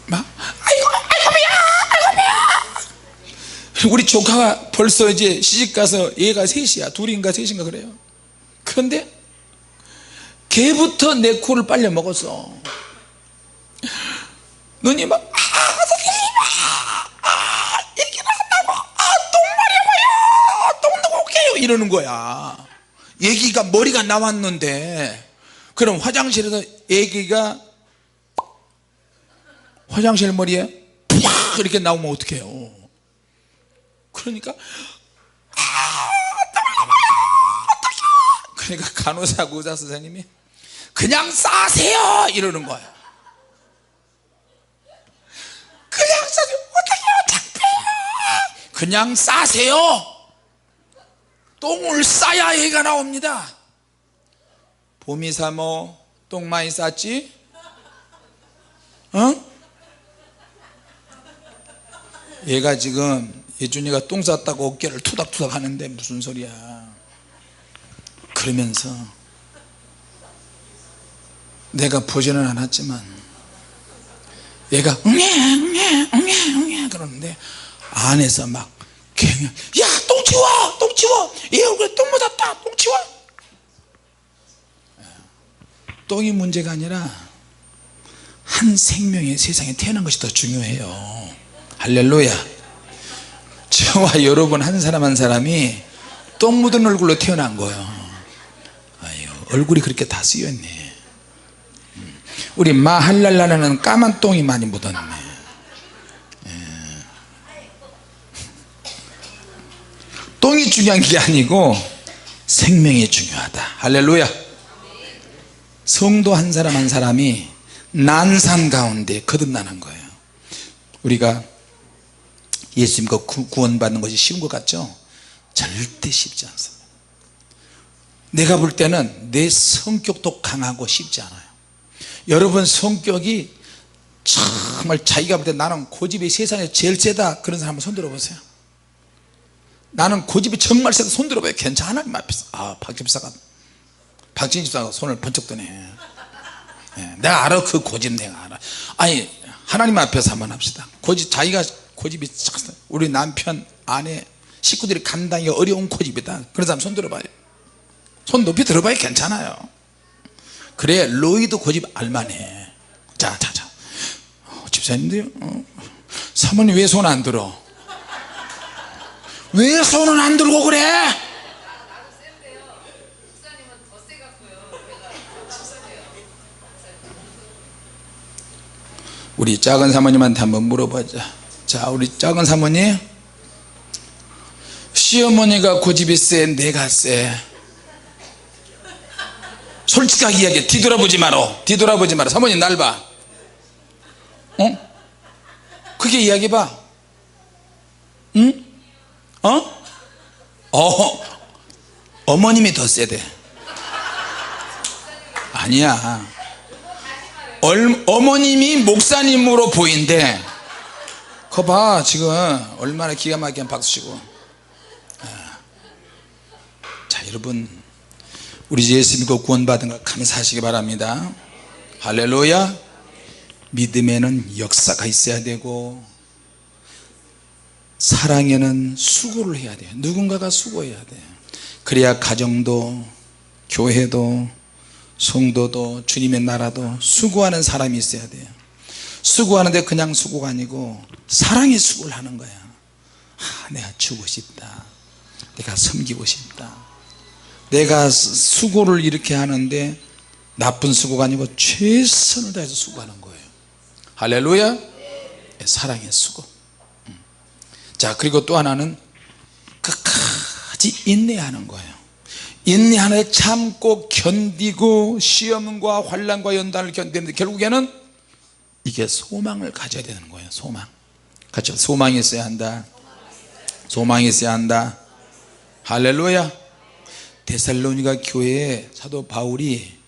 막 아이고 배야. 우리 조카가 벌써 이제 시집가서 얘가 셋이야. 둘인가 셋인가 그래요. 그런데 걔부터 내 코를 빨려 먹었어. 누님 막 얘기 나간다고 똥 마려워요. 똥 누구 올게요 이러는 거야. 얘기가 머리가 나왔는데 그럼 화장실에서 얘기가 화장실 머리에 팍 이렇게 나오면 어떡해요? 그러니까 그러니까 간호사 의사 선생님이 그냥 싸세요 이러는 거야. 그냥 싸세요. 어떡해요? 창피해요. 그냥 싸세요. 똥을 싸야 애가 나옵니다. 봄이 사모 똥 많이 쌌지? 얘가 지금 예준이가 똥 쌌다고 어깨를 투닥투닥 하는데 무슨 소리야. 그러면서 내가 보지는 않았지만 얘가 응애 그러는데 안에서 막 야 똥 치워 똥 치워 얘 얼굴에 똥 묻었다 똥 치워. 똥이 문제가 아니라 한 생명이 세상에 태어난 것이 더 중요해요. 할렐루야. 저와 여러분 한 사람 한 사람이 똥 묻은 얼굴로 태어난 거예요. 아유, 얼굴이 그렇게 다 쓰였네. 우리 마할랄라는 까만 똥이 많이 묻었네. 똥이 중요한 게 아니고 생명이 중요하다. 할렐루야. 성도 한 사람 한 사람이 난산 가운데 거듭나는 거예요. 우리가 예수님과 구원받는 것이 쉬운 것 같죠? 절대 쉽지 않습니다. 내가 볼 때는 내 성격도 강하고 쉽지 않아요. 여러분 성격이 정말 자기가 볼 때 나는 고집이 세상에 제일 세다 그런 사람 한번 손 들어보세요. 나는 고집이 정말 세다 손 들어봐요. 괜찮아. 하나님 앞에서 박진 집사가 손을 번쩍 드네. 내가 알아. 그 고집 내가 알아. 아니 하나님 앞에서 한번 합시다. 자기가 고집이 우리 남편 아내 식구들이 감당하기 어려운 고집이다 그런 사람 손 들어봐요. 손 높이 들어봐야 괜찮아요. 그래 로이도 고집 알만해. 자 집사님들 사모님 왜 손 안 들어? 왜 손은 안 들고 그래? 우리 작은 사모님한테 한번 물어보자. 자, 우리 작은 사모님, 시어머니가 고집이 세, 내가 세? 솔직하게 이야기해. 뒤돌아보지 마라. 사모님 날 봐. 그게 이야기해봐. 응? 어머님이 더 세대. 아니야. 어머님이 목사님으로 보인대. 그거 봐 지금 얼마나 기가 막히게 박수 치고. 자 여러분, 우리 예수 믿고 구원받은 걸 감사하시기 바랍니다. 할렐루야. 믿음에는 역사가 있어야 되고 사랑에는 수고를 해야 돼요. 누군가가 수고해야 돼요. 그래야 가정도 교회도 성도도 주님의 나라도 수고하는 사람이 있어야 돼요. 수고하는데 그냥 수고가 아니고 사랑의 수고를 하는 거야. 내가 주고 싶다, 내가 섬기고 싶다. 내가 수고를 이렇게 하는데 나쁜 수고가 아니고 최선을 다해서 수고하는 거예요. 할렐루야. 사랑의 수고. 자 그리고 또 하나는 끝까지 인내하는 거예요. 인내하는데 참고 견디고 시험과 환난과 연단을 견디는데 결국에는 이게 소망을 가져야 되는 거예요. 소망. 그렇죠? 소망이 있어야 한다. 소망이 있어야 한다. 할렐루야. 데살로니가 교회에 사도 바울이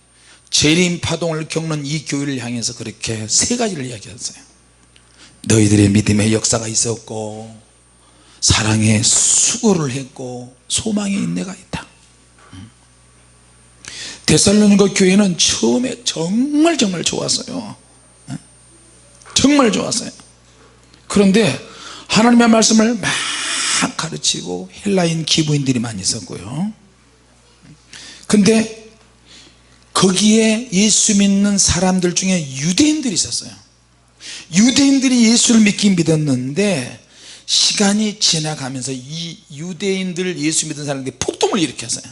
재림 파동을 겪는 이 교회를 향해서 그렇게 세 가지를 이야기했어요. 너희들의 믿음의 역사가 있었고 사랑의 수고를 했고 소망의 인내가 있다. 데살로니가 교회는 처음에 정말 좋았어요. 정말 좋았어요. 그런데 하나님의 말씀을 막 가르치고 헬라인 기부인들이 많이 있었고요. 근데 거기에 예수 믿는 사람들 중에 유대인들이 있었어요. 유대인들이 예수를 믿었는데 시간이 지나가면서 이 유대인들 예수 믿은 사람들이 폭동을 일으켰어요.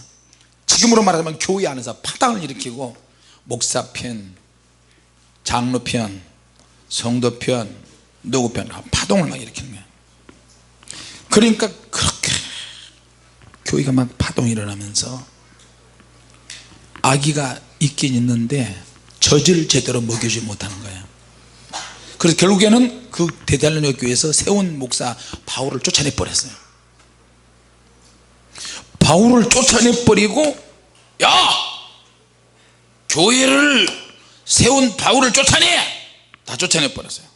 지금으로 말하자면 교회 안에서 파당을 일으키고 목사편, 장로편, 성도편, 노구편 파동을 막 일으키는 거예요. 그러니까 그렇게 교회가 막 파동이 일어나면서 아기가 있긴 있는데 젖을 제대로 먹여주지 못하는 거예요. 그래서 결국에는 그 데살로니가 교회에서 세운 목사 바울을 쫓아내 버렸어요. 바울을 쫓아내 버리고, 야 교회를 세운 바울을 쫓아내, 다 쫓아내 버렸어요.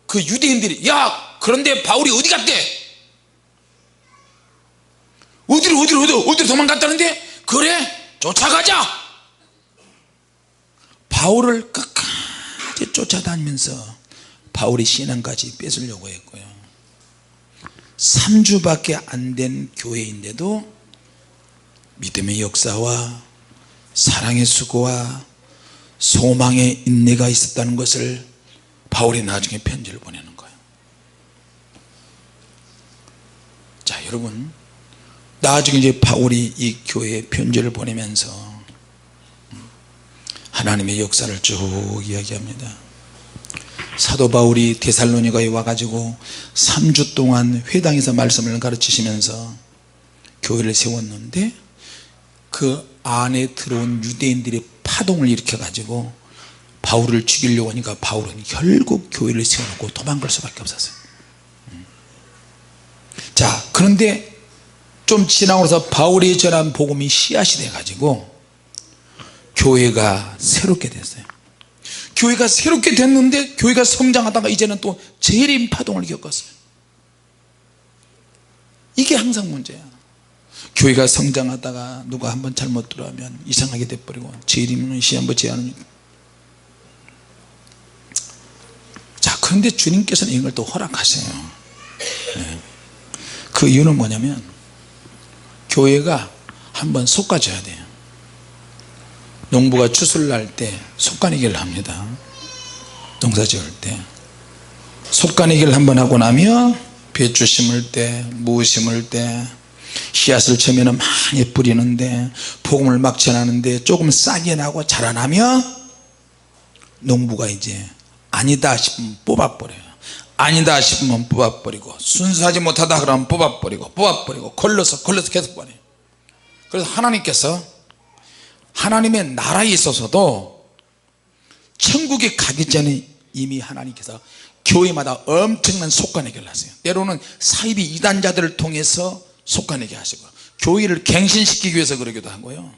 그 유대인들이 야 그런데 바울이 어디 갔대? 어디로 도망갔다는데? 그래 쫓아가자. 바울을 끝까지 쫓아다니면서 바울의 신앙까지 뺏으려고 했고요. 3주밖에 안 된 교회인데도 믿음의 역사와 사랑의 수고와 소망의 인내가 있었다는 것을 바울이 나중에 편지를 보내는 거예요. 자 여러분, 나중에 이제 바울이 이 교회에 편지를 보내면서 하나님의 역사를 쭉 이야기합니다. 사도 바울이 데살로니가에 와가지고 3주 동안 회당에서 말씀을 가르치시면서 교회를 세웠는데 그 안에 들어온 유대인들이 파동을 일으켜 가지고 바울을 죽이려고 하니까 바울은 결국 교회를 세워놓고 도망갈 수밖에 없었어요. 자 그런데 좀 지나고 나서 바울이 전한 복음이 씨앗이 돼 가지고 교회가 새롭게 됐어요. 교회가 새롭게 됐는데 교회가 성장하다가 이제는 또 재림 파동을 겪었어요. 이게 항상 문제야. 교회가 성장하다가 누가 한번 잘못 들어가면 이상하게 돼버리고 재림은 시한부 제한은. 자 그런데 주님께서는 이걸 또 허락하세요. 그 이유는 뭐냐면 교회가 한번 솎아줘야 돼요. 농부가 추수를 할 때 솎아내기를 합니다. 농사 지을 때 솎아내기를 한번 하고 나면 배추 심을 때, 무 심을 때 씨앗을 처음에는 많이 뿌리는데 복음을 막 전하는데 조금 싹이 나고 자라나면 농부가 이제 아니다 싶으면 뽑아버려요. 아니다 싶으면 뽑아버리고, 순수하지 못하다 그러면 뽑아버리고 걸러서 계속 버려요. 그래서 하나님께서 하나님의 나라에 있어서도 천국에 가기 전에 이미 하나님께서 교회마다 엄청난 솎아내기를 하세요. 때로는 사이비 이단자들을 통해서 솎아내게 하시고, 교회를 갱신시키기 위해서 그러기도 하고요.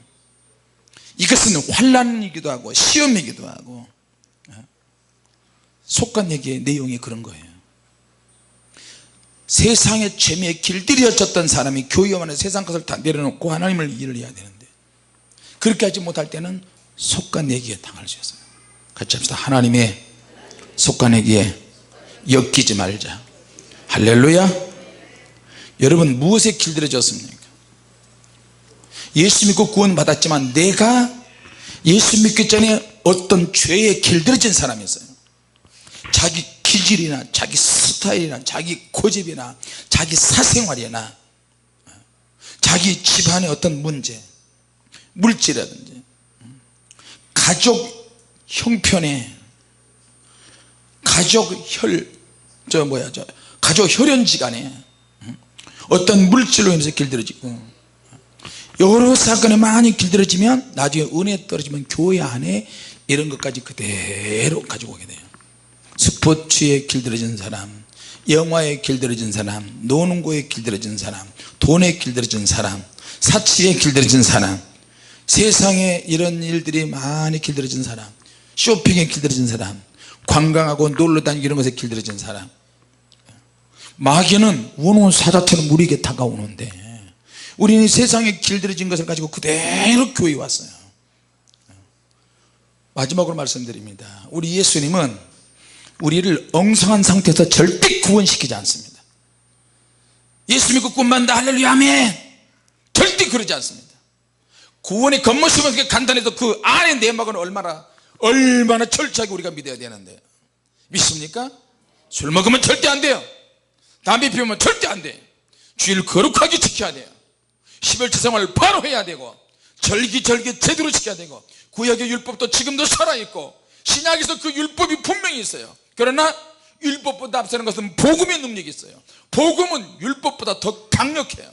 이것은 환난이기도 하고 시험이기도 하고, 솎아내기의 내용이 그런 거예요. 세상의 죄미에 길들여졌던 사람이 교회 안에 세상 것을 다 내려놓고 하나님을 일을 해야 되는데, 그렇게 하지 못할 때는 솎아내기에 당할 수 있어요. 같이 합시다. 하나님의 솎아내기에 엮이지 말자. 할렐루야. 여러분, 무엇에 길들여졌습니까? 예수 믿고 구원 받았지만 내가 예수 믿기 전에 어떤 죄에 길들여진 사람이 있어요. 자기 기질이나 자기 스타일이나 자기 고집이나 자기 사생활이나 자기 집안의 어떤 문제, 물질이라든지 가족 형편에 가족 혈연지간에 어떤 물질로 인해서 길들여지고, 여러 사건에 많이 길들여지면 나중에 은혜 떨어지면 교회 안에 이런 것까지 그대로 가지고 오게 돼요. 스포츠에 길들여진 사람, 영화에 길들여진 사람, 노는 거에 길들여진 사람, 돈에 길들여진 사람, 사치에 길들여진 사람, 세상에 이런 일들이 많이 길들여진 사람, 쇼핑에 길들여진 사람, 관광하고 놀러다니고 이런 것에 길들여진 사람, 마귀는 원혼 사자처럼 우리에게 다가오는데 우리는 세상에 길들여진 것을 가지고 그대로 교회에 왔어요. 마지막으로 말씀드립니다. 우리 예수님은 우리를 엉성한 상태에서 절대 구원시키지 않습니다. 예수 믿고 꿈만다 할렐루야 아멘, 절대 그러지 않습니다. 구원의 겉모습은 그렇게 간단해도 그 안에 내막은 얼마나 철저하게 우리가 믿어야 되는데, 믿습니까? 술 먹으면 절대 안 돼요. 담배 피우면 절대 안 돼. 주일 거룩하게 지켜야 돼요. 11조 생활을 바로 해야 되고, 절기절기 제대로 지켜야 되고, 구약의 율법도 지금도 살아있고 신약에서 그 율법이 분명히 있어요. 그러나 율법보다 앞서는 것은 복음의 능력이 있어요. 복음은 율법보다 더 강력해요.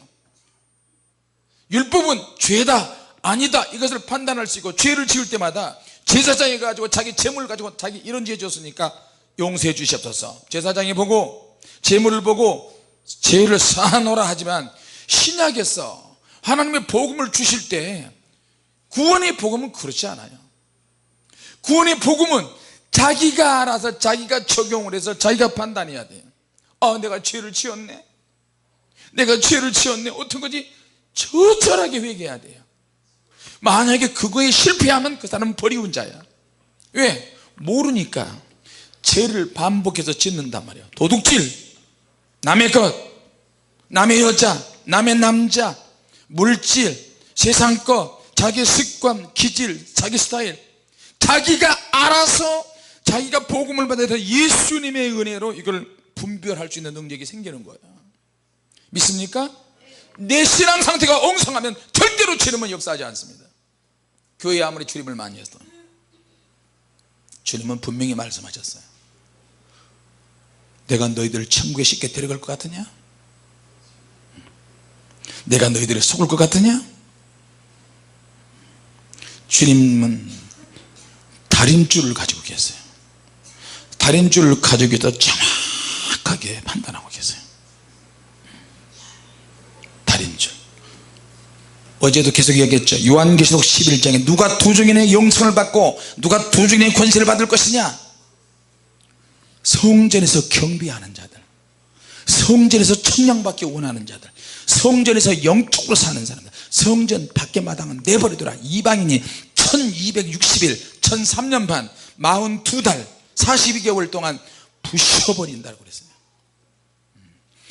율법은 죄다 아니다 이것을 판단할 수 있고, 죄를 지을 때마다 제사장이 가지고 자기 재물을 가지고 자기 이런 죄 지었으니까 용서해 주시옵소서. 제사장이 보고 재물을 보고 죄를 사하노라 하지만, 신약에서 하나님의 복음을 주실 때 구원의 복음은 그렇지 않아요. 구원의 복음은 자기가 알아서 자기가 적용을 해서 자기가 판단해야 돼요. 내가 죄를 지었네, 어떤 거지? 처절하게 회개해야 돼요. 만약에 그거에 실패하면 그 사람은 버리운 자야. 왜? 모르니까 죄를 반복해서 짓는단 말이에요. 도둑질, 남의 것, 남의 여자, 남의 남자, 물질, 세상 것, 자기 습관, 기질, 자기 스타일, 자기가 알아서 자기가 복음을 받아서 예수님의 은혜로 이걸 분별할 수 있는 능력이 생기는 거예요. 믿습니까? 내 신앙 상태가 엉성하면 절대로 주님은 역사하지 않습니다. 교회에 아무리 출입을 많이 해도 주님은 분명히 말씀하셨어요. 내가 너희들을 천국에 쉽게 데려갈 것 같으냐? 내가 너희들을 속을 것 같으냐? 주님은 다림줄을 가지고 계세요. 다림줄을 가지고 계셔서 정확하게 판단하고 계세요. 다림줄. 어제도 계속 얘기했죠. 요한계시록 11장에 누가 두 증인의 영성을 받고 누가 두 증인의 권세를 받을 것이냐? 성전에서 경배하는 자들, 성전에서 청량받기 원하는 자들, 성전에서 영적으로 사는 사람들. 성전 밖에 마당은 내버려둬라. 이방인이 1260일 1003년 반 42달 42개월 동안 부셔버린다고 그랬어요.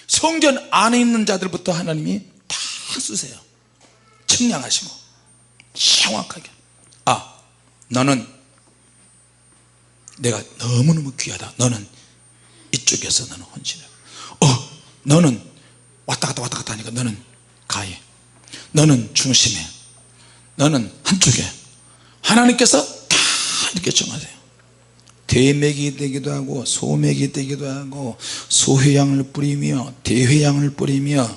성전 안에 있는 자들부터 하나님이 다 쓰세요. 청량하시고 정확하게, 아 너는 내가 너무너무 귀하다, 너는 이쪽에서 너는 헌신해, 너는 왔다 갔다 하니까 너는 가해, 너는 중심에, 너는 한쪽에. 하나님께서 다 이렇게 정하세요. 대맥이 되기도 하고 소맥이 되기도 하고 소회양을 뿌리며 대회양을 뿌리며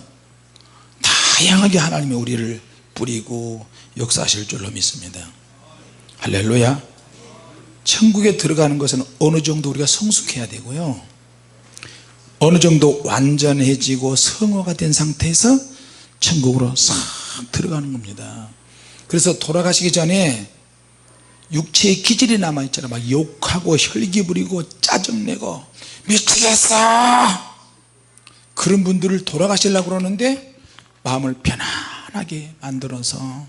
다양하게 하나님이 우리를 뿌리고 역사하실 줄로 믿습니다. 할렐루야. 천국에 들어가는 것은 어느 정도 우리가 성숙해야 되고요, 어느 정도 완전해지고 성화가 된 상태에서 천국으로 싹 들어가는 겁니다. 그래서 돌아가시기 전에 육체의 기질이 남아있잖아요. 막 욕하고 혈기 부리고 짜증내고 미치겠어, 그런 분들을 돌아가시려고 그러는데 마음을 편안하게 만들어서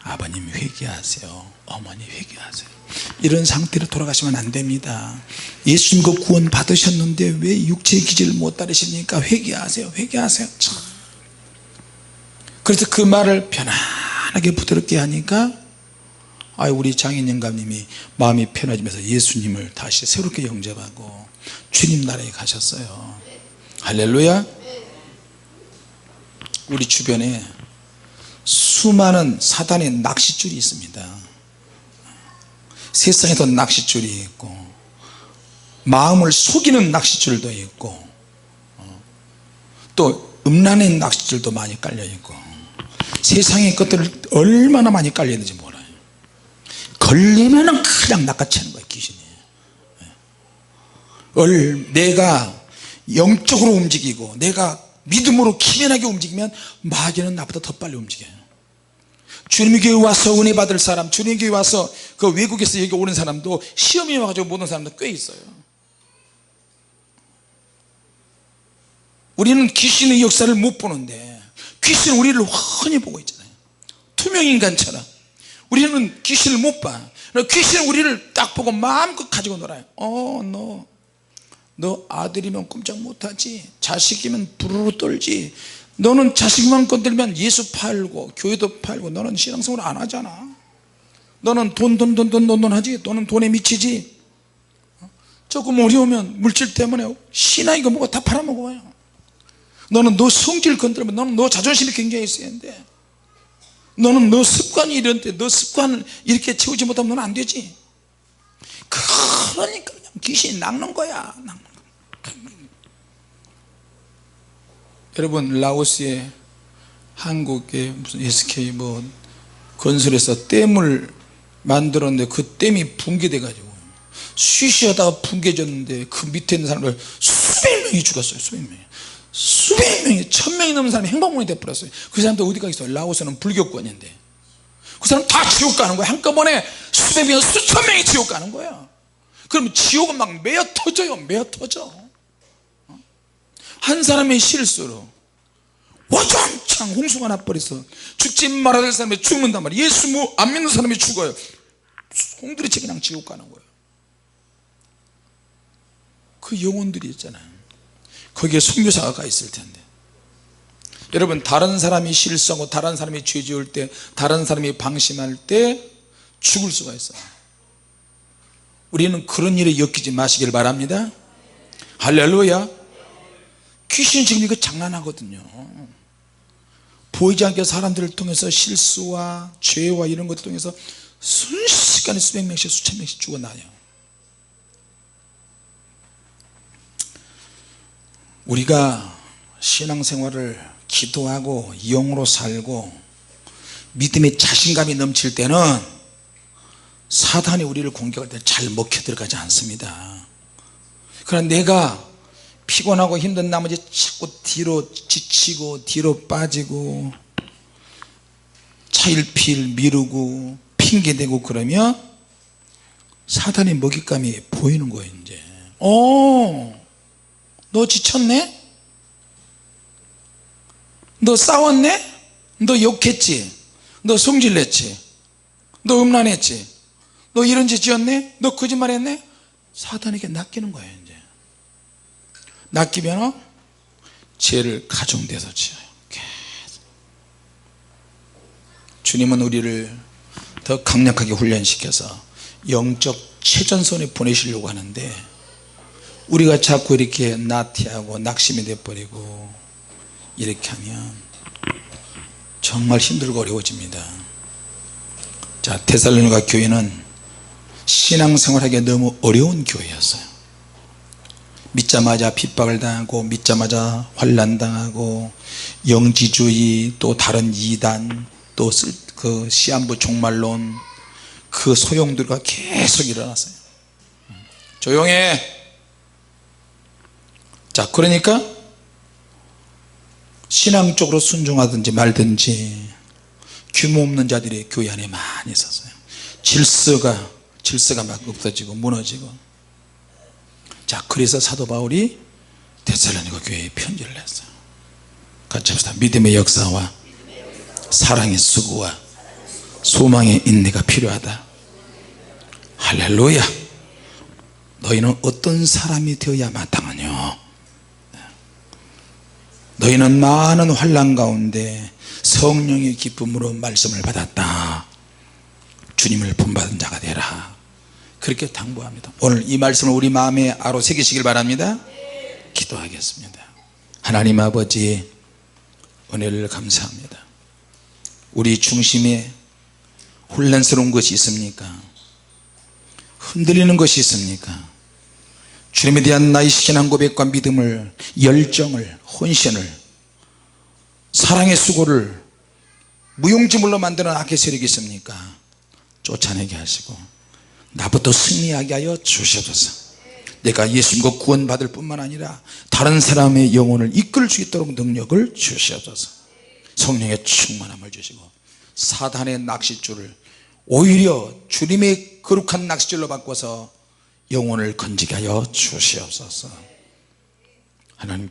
아버님 회개하세요, 어머니 회개하세요, 이런 상태로 돌아가시면 안 됩니다. 예수님과 구원 받으셨는데 왜 육체의 기질을 못 따르십니까? 회개하세요, 회개하세요. 그래서 그 말을 편안하게 부드럽게 하니까 우리 장인 영감님이 마음이 편해지면서 예수님을 다시 새롭게 영접하고 주님 나라에 가셨어요. 할렐루야. 우리 주변에 수많은 사단의 낚싯줄이 있습니다. 세상에도 낚싯줄이 있고 마음을 속이는 낚싯줄도 있고 또 음란의 낚싯줄도 많이 깔려 있고 세상의 것들을 얼마나 많이 깔려 있는지 몰라요. 걸리면은 그냥 낚아채는 거예요, 귀신이. 내가 영적으로 움직이고 내가 믿음으로 기면하게 움직이면 마귀는 나보다 더 빨리 움직여요. 주님 교회 와서 은혜 받을 사람, 주님 교회 와서 그 외국에서 여기 오는 사람도 시험이 와가지고 못 오는 사람도 꽤 있어요. 우리는 귀신의 역사를 못 보는데 귀신은 우리를 훤히 보고 있잖아요. 투명인간처럼 우리는 귀신을 못 봐. 귀신은 우리를 딱 보고 마음껏 가지고 놀아요. 너 아들이면 꼼짝 못하지, 자식이면 부르르 떨지, 너는 자식만 건들면 예수 팔고 교회도 팔고 너는 신앙생활 안 하잖아, 너는 돈 하지, 너는 돈에 미치지, 조금 어려우면 물질 때문에 신앙이고 뭐가 다 팔아먹어요. 너는 너 성질 건드리면 너는 너 자존심이 굉장히 세는데, 너는 너 습관이 이런데 너 습관을 이렇게 채우지 못하면 너는 안 되지. 그러니까 그냥 귀신이 낚는 거야, 낚는 거. 여러분, 라오스에 한국에 무슨 SK 뭐 건설해서 댐을 만들었는데 그 댐이 붕괴돼 가지고 쉬쉬하다가 붕괴졌는데 그 밑에 있는 사람들 수백 명이 죽었어요. 수백 명이 1000명이 넘는 사람이 행방불명이 돼버렸어요. 그 사람들 어디 가겠어요? 라오스는 불교권인데 그 사람 다 지옥 가는 거야. 한꺼번에 수백 명, 수천 명이 지옥 가는 거야. 그럼 지옥은 막 메어 터져요. 메어 터져. 한 사람의 실수로 와장창 홍수가 나버려서 죽지 말아야 될 사람이 죽는단 말이에요. 예수 안 믿는 사람이 죽어요. 송두리째 그냥 지옥 가는 거예요. 그 영혼들이 있잖아요. 거기에 선교사가 가 있을 텐데, 여러분, 다른 사람이 실수하고 다른 사람이 죄 지을 때, 다른 사람이 방심할 때 죽을 수가 있어요. 우리는 그런 일에 엮이지 마시길 바랍니다. 할렐루야. 귀신 지금 이거 장난하거든요. 보이지 않게 사람들을 통해서 실수와 죄와 이런 것을 통해서 순식간에 수백 명씩 수천 명씩 죽어나요. 우리가 신앙생활을 기도하고 영으로 살고 믿음의 자신감이 넘칠 때는 사단이 우리를 공격할 때 잘 먹혀 들어가지 않습니다. 그러나 내가 피곤하고 힘든 나머지 자꾸 뒤로 지치고 뒤로 빠지고 차일피일 미루고 핑계대고 그러면 사단의 먹잇감이 보이는 거예요. 이제 너 지쳤네? 너 싸웠네? 너 욕했지? 너 성질냈지? 너 음란했지? 너 이런 짓 지었네? 너 거짓말했네? 사단에게 낚이는 거예요. 이제 낚이면 죄를 가중돼서 지어요. 계속. 주님은 우리를 더 강력하게 훈련시켜서 영적 최전선에 보내시려고 하는데 우리가 자꾸 이렇게 나태하고 낙심이 돼버리고 이렇게 하면 정말 힘들고 어려워집니다. 자, 데살로니가 교회는 신앙생활하기 너무 어려운 교회였어요. 믿자마자 핍박을 당하고 믿자마자 환난당하고 영지주의, 또 다른 이단, 또 그 시한부 종말론, 그 소용돌이가 계속 일어났어요. 조용해. 자, 그러니까 신앙적으로 순종하든지 말든지 규모 없는 자들이 교회 안에 많이 있었어요. 질서가 막 없어지고 무너지고. 자, 그래서 사도 바울이 데살로니가 교회에 편지를 했어요. 같이 합시다. 믿음의 역사와 사랑의 수고와 소망의 인내가 필요하다. 할렐루야. 너희는 어떤 사람이 되어야 마땅하뇨? 너희는 많은 환난 가운데 성령의 기쁨으로 말씀을 받았다. 주님을 본받은 자가 되라. 그렇게 당부합니다. 오늘 이 말씀을 우리 마음에 아로 새기시길 바랍니다. 기도하겠습니다. 하나님 아버지, 은혜를 감사합니다. 우리 중심에 혼란스러운 것이 있습니까? 흔들리는 것이 있습니까? 주님에 대한 나의 신앙 고백과 믿음을, 열정을, 헌신을, 사랑의 수고를 무용지물로 만드는 악의 세력이 있습니까? 쫓아내게 하시고 나부터 승리하게 하여 주시옵소서. 내가 예수님과 구원받을 뿐만 아니라 다른 사람의 영혼을 이끌 수 있도록 능력을 주시옵소서. 성령의 충만함을 주시고 사단의 낚싯줄을 오히려 주님의 거룩한 낚싯줄로 바꿔서 영혼을 건지게 하여 주시옵소서. 하나님